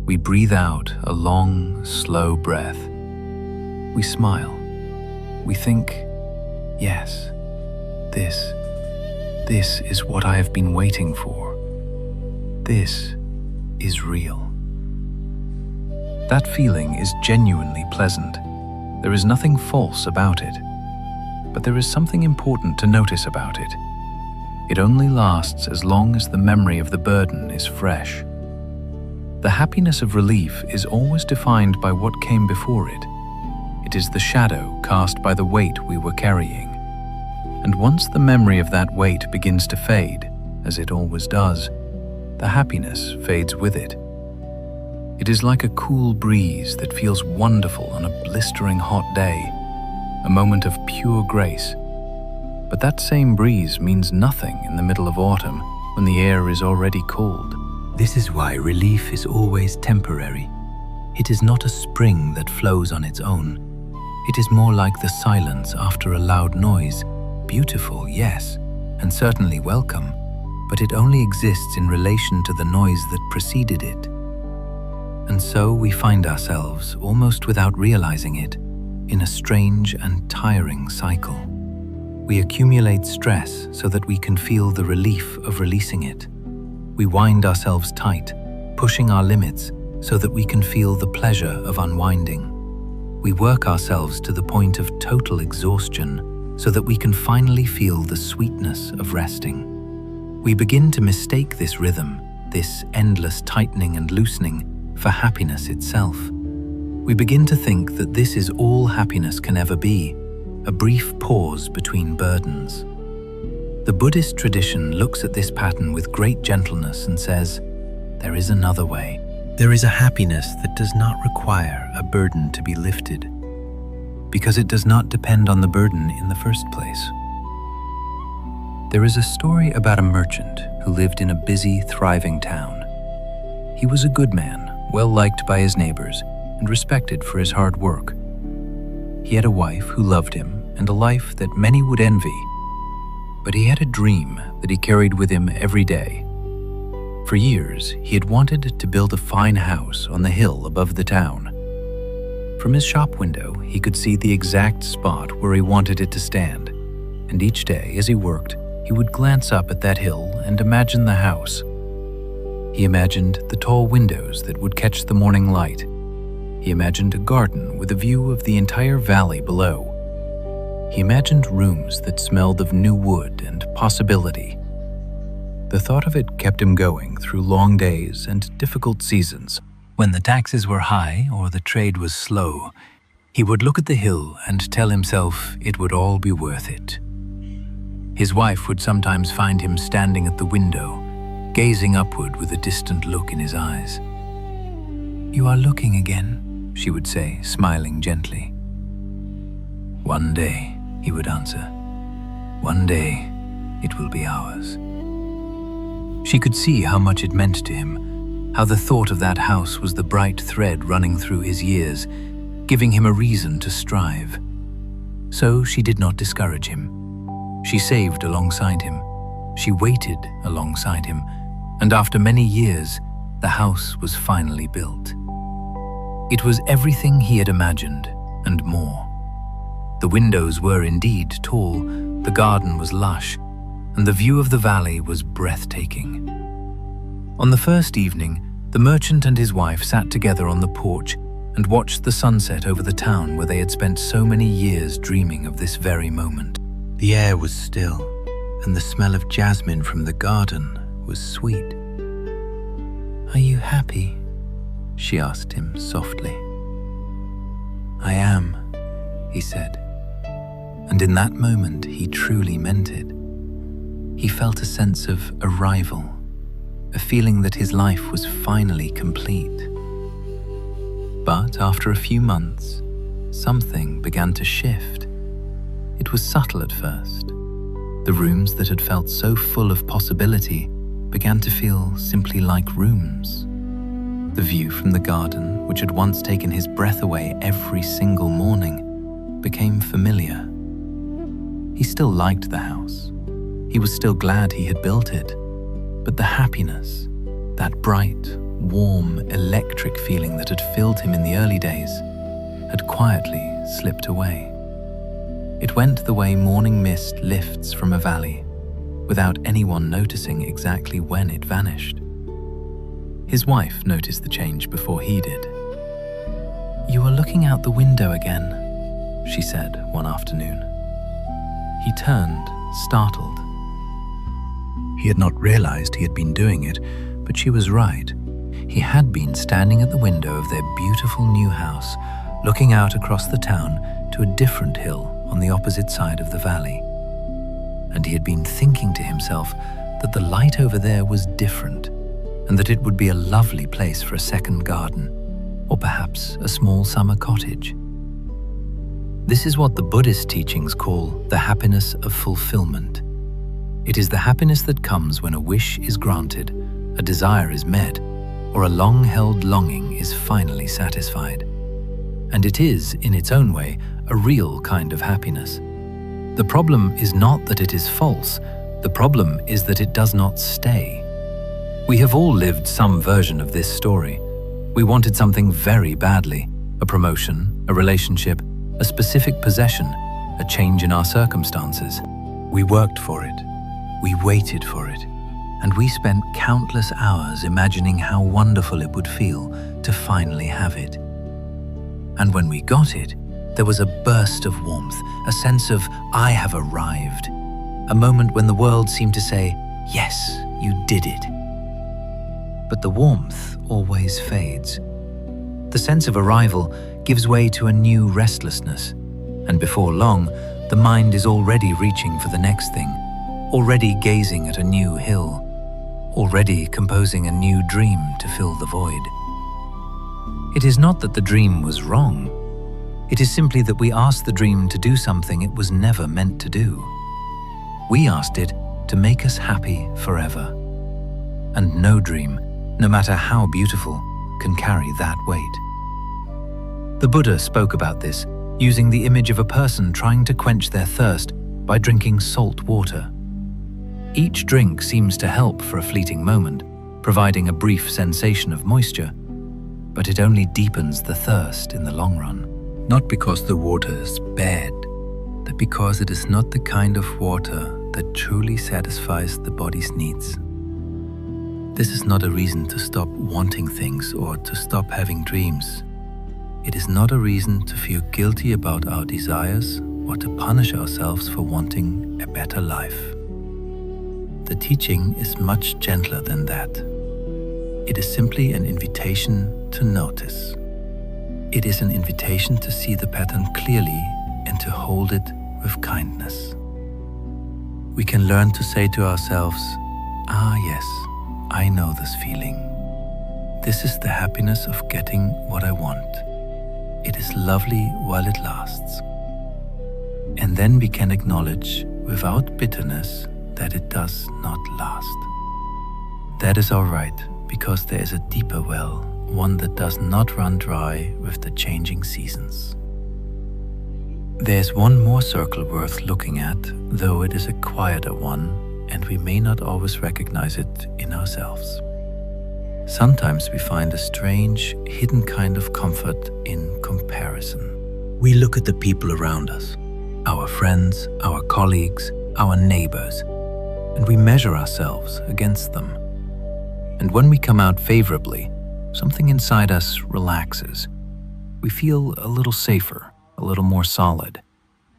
We breathe out a long, slow breath. We smile. We think, yes, this is what I have been waiting for. This is real. That feeling is genuinely pleasant. There is nothing false about it. But there is something important to notice about it. It only lasts as long as the memory of the burden is fresh. The happiness of relief is always defined by what came before it. It is the shadow cast by the weight we were carrying. And once the memory of that weight begins to fade, as it always does, the happiness fades with it. It is like a cool breeze that feels wonderful on a blistering hot day, a moment of pure grace. But that same breeze means nothing in the middle of autumn when the air is already cold. This is why relief is always temporary. It is not a spring that flows on its own. It is more like the silence after a loud noise, beautiful, yes, and certainly welcome, but it only exists in relation to the noise that preceded it. And so we find ourselves, almost without realizing it, in a strange and tiring cycle. We accumulate stress so that we can feel the relief of releasing it. We wind ourselves tight, pushing our limits so that we can feel the pleasure of unwinding. We work ourselves to the point of total exhaustion so that we can finally feel the sweetness of resting. We begin to mistake this rhythm, this endless tightening and loosening, for happiness itself. We begin to think that this is all happiness can ever be, a brief pause between burdens. The Buddhist tradition looks at this pattern with great gentleness and says, there is another way. There is a happiness that does not require a burden to be lifted, because it does not depend on the burden in the first place. There is a story about a merchant who lived in a busy, thriving town. He was a good man, well liked by his neighbors, and respected for his hard work. He had a wife who loved him and a life that many would envy, but he had a dream that he carried with him every day. For years, he had wanted to build a fine house on the hill above the town. From his shop window, he could see the exact spot where he wanted it to stand, and each day as he worked, he would glance up at that hill and imagine the house. He imagined the tall windows that would catch the morning light. He imagined a garden with a view of the entire valley below. He imagined rooms that smelled of new wood and possibility. The thought of it kept him going through long days and difficult seasons. When the taxes were high or the trade was slow, he would look at the hill and tell himself it would all be worth it. His wife would sometimes find him standing at the window, gazing upward with a distant look in his eyes. "You are looking again," she would say, smiling gently. "One day," he would answer, "one day it will be ours." She could see how much it meant to him, how the thought of that house was the bright thread running through his years, giving him a reason to strive. So she did not discourage him. She saved alongside him. She waited alongside him. And after many years, the house was finally built. It was everything he had imagined and more. The windows were indeed tall, the garden was lush, and the view of the valley was breathtaking. On the first evening, the merchant and his wife sat together on the porch and watched the sunset over the town where they had spent so many years dreaming of this very moment. The air was still, and the smell of jasmine from the garden was sweet. "Are you happy?" she asked him softly. "I am," he said. And in that moment, he truly meant it. He felt a sense of arrival, a feeling that his life was finally complete. But after a few months, something began to shift. It was subtle at first. The rooms that had felt so full of possibility began to feel simply like rooms. The view from the garden, which had once taken his breath away every single morning, became familiar. He still liked the house. He was still glad he had built it. But the happiness, that bright, warm, electric feeling that had filled him in the early days, had quietly slipped away. It went the way morning mist lifts from a valley, without anyone noticing exactly when it vanished. His wife noticed the change before he did. "You are looking out the window again," she said one afternoon. He turned, startled. He had not realized he had been doing it, but she was right. He had been standing at the window of their beautiful new house, looking out across the town to a different hill on the opposite side of the valley. And he had been thinking to himself that the light over there was different, and that it would be a lovely place for a second garden, or perhaps a small summer cottage. This is what the Buddhist teachings call the happiness of fulfillment. It is the happiness that comes when a wish is granted, a desire is met, or a long-held longing is finally satisfied. And it is, in its own way, a real kind of happiness. The problem is not that it is false, the problem is that it does not stay. We have all lived some version of this story. We wanted something very badly, a promotion, a relationship, a specific possession, a change in our circumstances. We worked for it, we waited for it, and we spent countless hours imagining how wonderful it would feel to finally have it. And when we got it, there was a burst of warmth, a sense of, "I have arrived," a moment when the world seemed to say, "Yes, you did it." But the warmth always fades. The sense of arrival gives way to a new restlessness, and before long, the mind is already reaching for the next thing, already gazing at a new hill, already composing a new dream to fill the void. It is not that the dream was wrong. It is simply that we asked the dream to do something it was never meant to do. We asked it to make us happy forever. And no dream, no matter how beautiful, can carry that weight. The Buddha spoke about this, using the image of a person trying to quench their thirst by drinking salt water. Each drink seems to help for a fleeting moment, providing a brief sensation of moisture, but it only deepens the thirst in the long run. Not because the water is bad, but because it is not the kind of water that truly satisfies the body's needs. This is not a reason to stop wanting things or to stop having dreams. It is not a reason to feel guilty about our desires or to punish ourselves for wanting a better life. The teaching is much gentler than that. It is simply an invitation to notice. It is an invitation to see the pattern clearly and to hold it with kindness. We can learn to say to ourselves, "Ah yes, I know this feeling. This is the happiness of getting what I want. It is lovely while it lasts." And then we can acknowledge without bitterness that it does not last.
That is all right, because there is a deeper well, one that does not run dry with the changing seasons. There's one more circle worth looking at, though it is a quieter one, and we may not always recognize it in ourselves. Sometimes we find a strange, hidden kind of comfort in comparison. We look at the people around us, our friends, our colleagues, our neighbors, and we measure ourselves against them. And when we come out favorably, something inside us relaxes. We feel a little safer, a little more solid,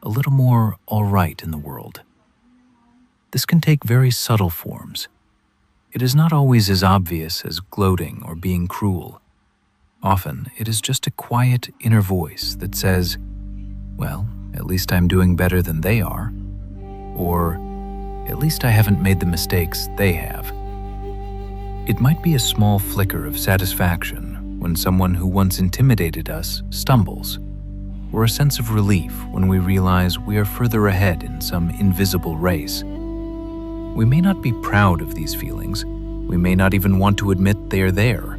a little more all right in the world. This can take very subtle forms. It is not always as obvious as gloating or being cruel. Often, it is just a quiet inner voice that says, well, at least I'm doing better than they are, or at least I haven't made the mistakes they have. It might be a small flicker of satisfaction when someone who once intimidated us stumbles, or a sense of relief when we realize we are further ahead in some invisible race. We may not be proud of these feelings, we may not even want to admit they are there,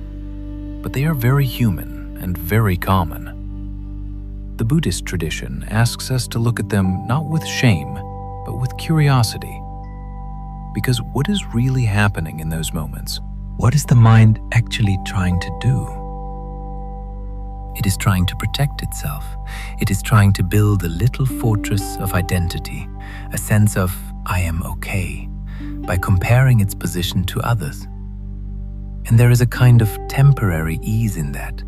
but they are very human and very common. The Buddhist tradition asks us to look at them not with shame, but with curiosity. Because what is really happening in those moments? What is the mind actually trying to do? It is trying to protect itself. It is trying to build a little fortress of identity, a sense of I am okay, by comparing its position to others. And there is a kind of temporary ease in that,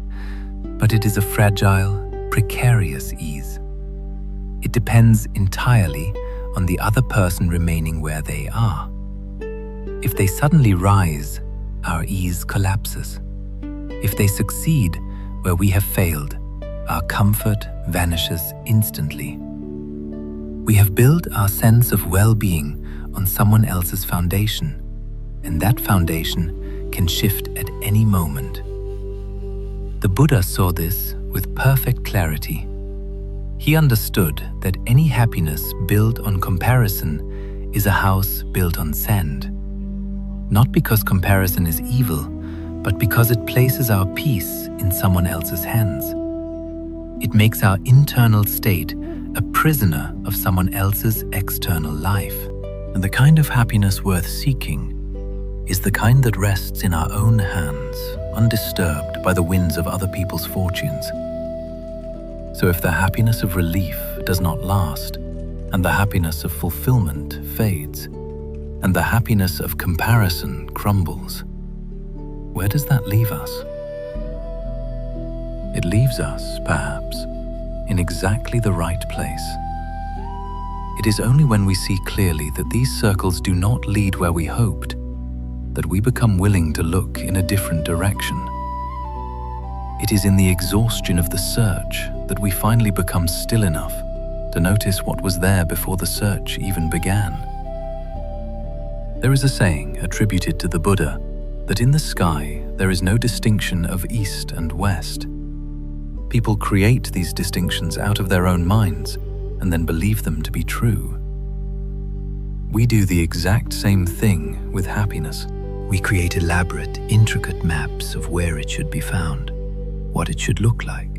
but it is a fragile, precarious ease. It depends entirely on the other person remaining where they are. If they suddenly rise, our ease collapses. If they succeed where we have failed, our comfort vanishes instantly. We have built our sense of well-being on someone else's foundation, and that foundation can shift at any moment. The Buddha saw this with perfect clarity. He understood that any happiness built on comparison is a house built on sand. Not because comparison is evil, but because it places our peace in someone else's hands. It makes our internal state a prisoner of someone else's external life. And the kind of happiness worth seeking is the kind that rests in our own hands, undisturbed by the winds of other people's fortunes. So if the happiness of relief does not last, and the happiness of fulfillment fades, and the happiness of comparison crumbles, where does that leave us? It leaves us, perhaps, in exactly the right place. It is only when we see clearly that these circles do not lead where we hoped that we become willing to look in a different direction. It is in the exhaustion of the search that we finally become still enough to notice what was there before the search even began. There is a saying attributed to the Buddha that in the sky there is no distinction of east and west. People create these distinctions out of their own minds and then believe them to be true. We do the exact same thing with happiness. We create elaborate, intricate maps of where it should be found, what it should look like,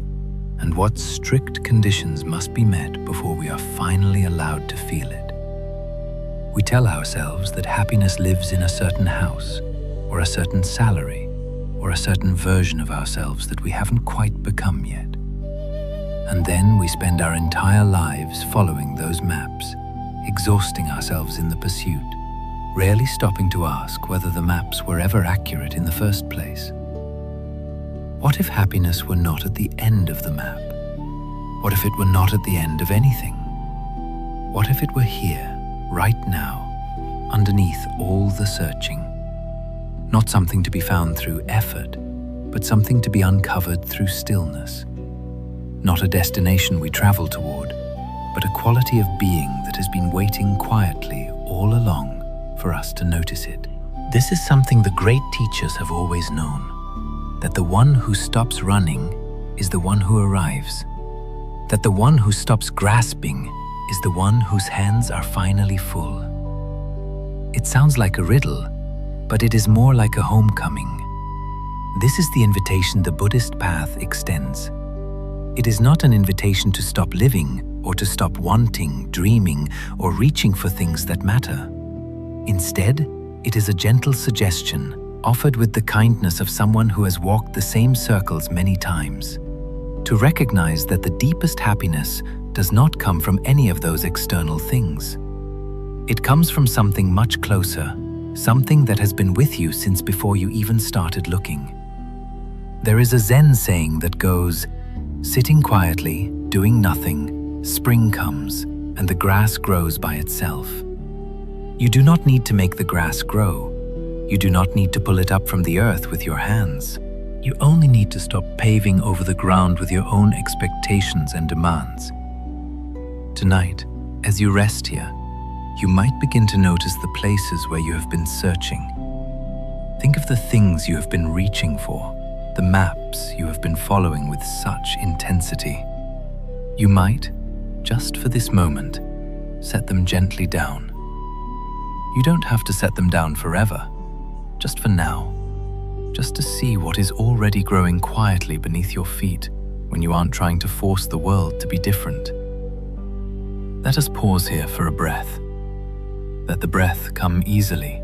and what strict conditions must be met before we are finally allowed to feel it. We tell ourselves that happiness lives in a certain house, or a certain salary, or a certain version of ourselves that we haven't quite become yet. And then we spend our entire lives following those maps, exhausting ourselves in the pursuit, rarely stopping to ask whether the maps were ever accurate in the first place. What if happiness were not at the end of the map? What if it were not at the end of anything? What if it were here, right now, underneath all the searching? Not something to be found through effort, but something to be uncovered through stillness. Not a destination we travel toward, but a quality of being that has been waiting quietly all along for us to notice it. This is something the great teachers have always known, that the one who stops running is the one who arrives, that the one who stops grasping is the one whose hands are finally full. It sounds like a riddle,
but it is more like a homecoming. This is the invitation the Buddhist path extends. It is not an invitation to stop living or to stop wanting, dreaming, or reaching for things that matter. Instead, it is a gentle suggestion offered with the kindness of someone who has walked the same circles many times, to recognize that the deepest happiness does not come from any of those external things. It comes from something much closer, something that has been with you since before you even started looking. There is a Zen saying that goes, "Sitting quietly, doing nothing, spring comes, and the grass grows by itself." You do not need to make the grass grow. You do not need to pull it up from the earth with your hands. You only need to stop paving over the ground with your own expectations and demands. Tonight, as you rest here, you might begin to notice the places where you have been searching. Think of the things you have been reaching for, the maps you have been following with such intensity. You might, just for this moment, set them gently down. You don't have to set them down forever, just for now, just to see what is already growing quietly beneath your feet when you aren't trying to force the world to be different. Let us pause here for a breath. Let the breath come easily.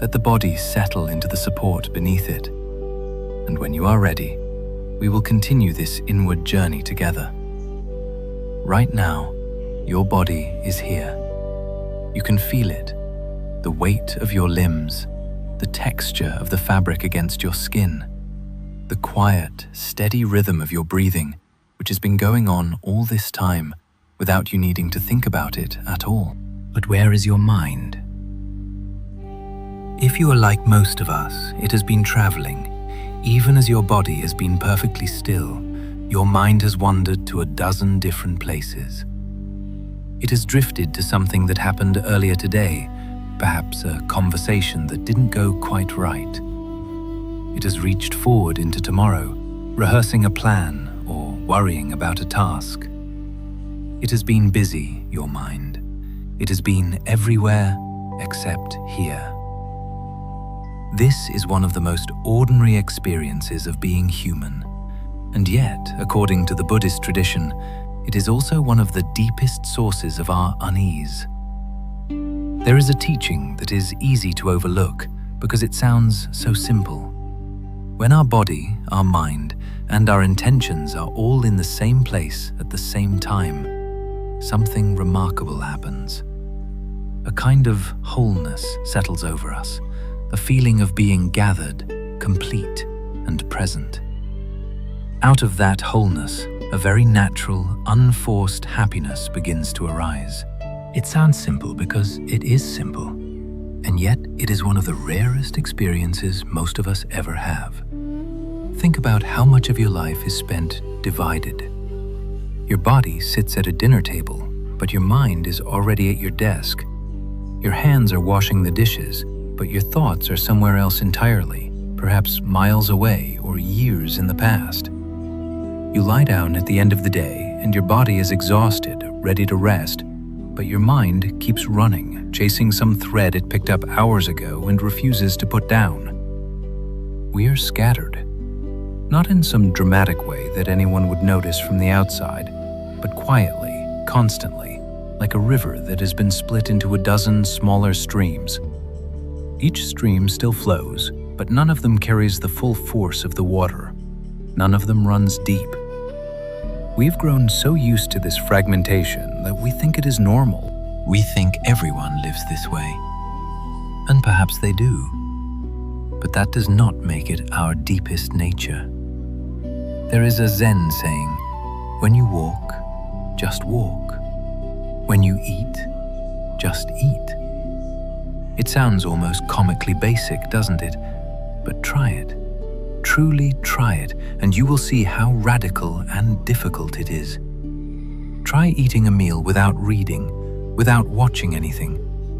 Let the body settle into the support beneath it. And when you are ready, we will continue this inward journey together. Right now, your body is here. You can feel it, the weight of your limbs, the texture of the fabric against your skin, the quiet, steady rhythm of your breathing, which has been going on all this time without you needing to think about it at all. But where is your mind? If you are like most of us, it has been traveling. Even as your body has been perfectly still, your mind has wandered to a dozen different places. It has drifted to something that happened earlier today, perhaps a conversation that didn't go quite right. It has reached forward into tomorrow, rehearsing a plan or worrying about a task. It has been busy, your mind. It has been everywhere except here. This is one of the most ordinary experiences of being human, and yet, according to the Buddhist tradition, it is also one of the deepest sources of our unease. There is a teaching that is easy to overlook because it sounds so simple. When our body, our mind, and our intentions are all in the same place at the same time, something remarkable happens. A kind of wholeness settles over us, a feeling of being gathered, complete, and present. Out of that wholeness, a very natural, unforced happiness begins to arise. It sounds simple because it is simple, and yet it is one of the rarest experiences most of us ever have. Think about how much of your life is spent divided. Your body sits at a dinner table, but your mind is already at your desk. Your hands are washing the dishes, but your thoughts are somewhere else entirely, perhaps miles away or years in the past. You lie down at the end of the day, and your body is exhausted, ready to rest, but your mind keeps running, chasing some thread it picked up hours ago and refuses to put down. We are scattered. Not in some dramatic way that anyone would notice from the outside, but quietly, constantly, like a river that has been split into a dozen smaller streams. Each stream still flows, but none of them carries the full force of the water. None of them runs deep. We've grown so used to this fragmentation that we think it is normal. We think everyone lives this way. And perhaps they do. But that does not make it our deepest nature. There is a Zen saying, when you walk, just walk. When you eat, just eat. It sounds almost comically basic, doesn't it? But try it. Truly try it, and you will see how radical and difficult it is. Try eating a meal without reading, without watching anything,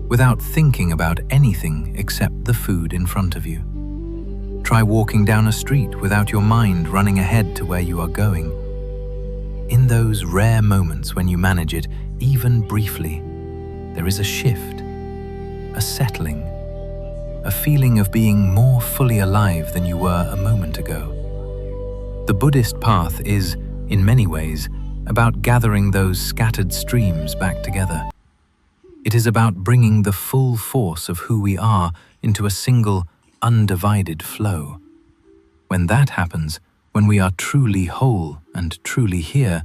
without thinking about anything except the food in front of you. Try walking down a street without your mind running ahead to where you are going. In those rare moments when you manage it, even briefly, there is a shift, a settling. a feeling of being more fully alive than you were a moment ago. The Buddhist path is, in many ways, about gathering those scattered streams back together. It is about bringing the full force of who we are into a single, undivided flow. When that happens, when we are truly whole and truly here,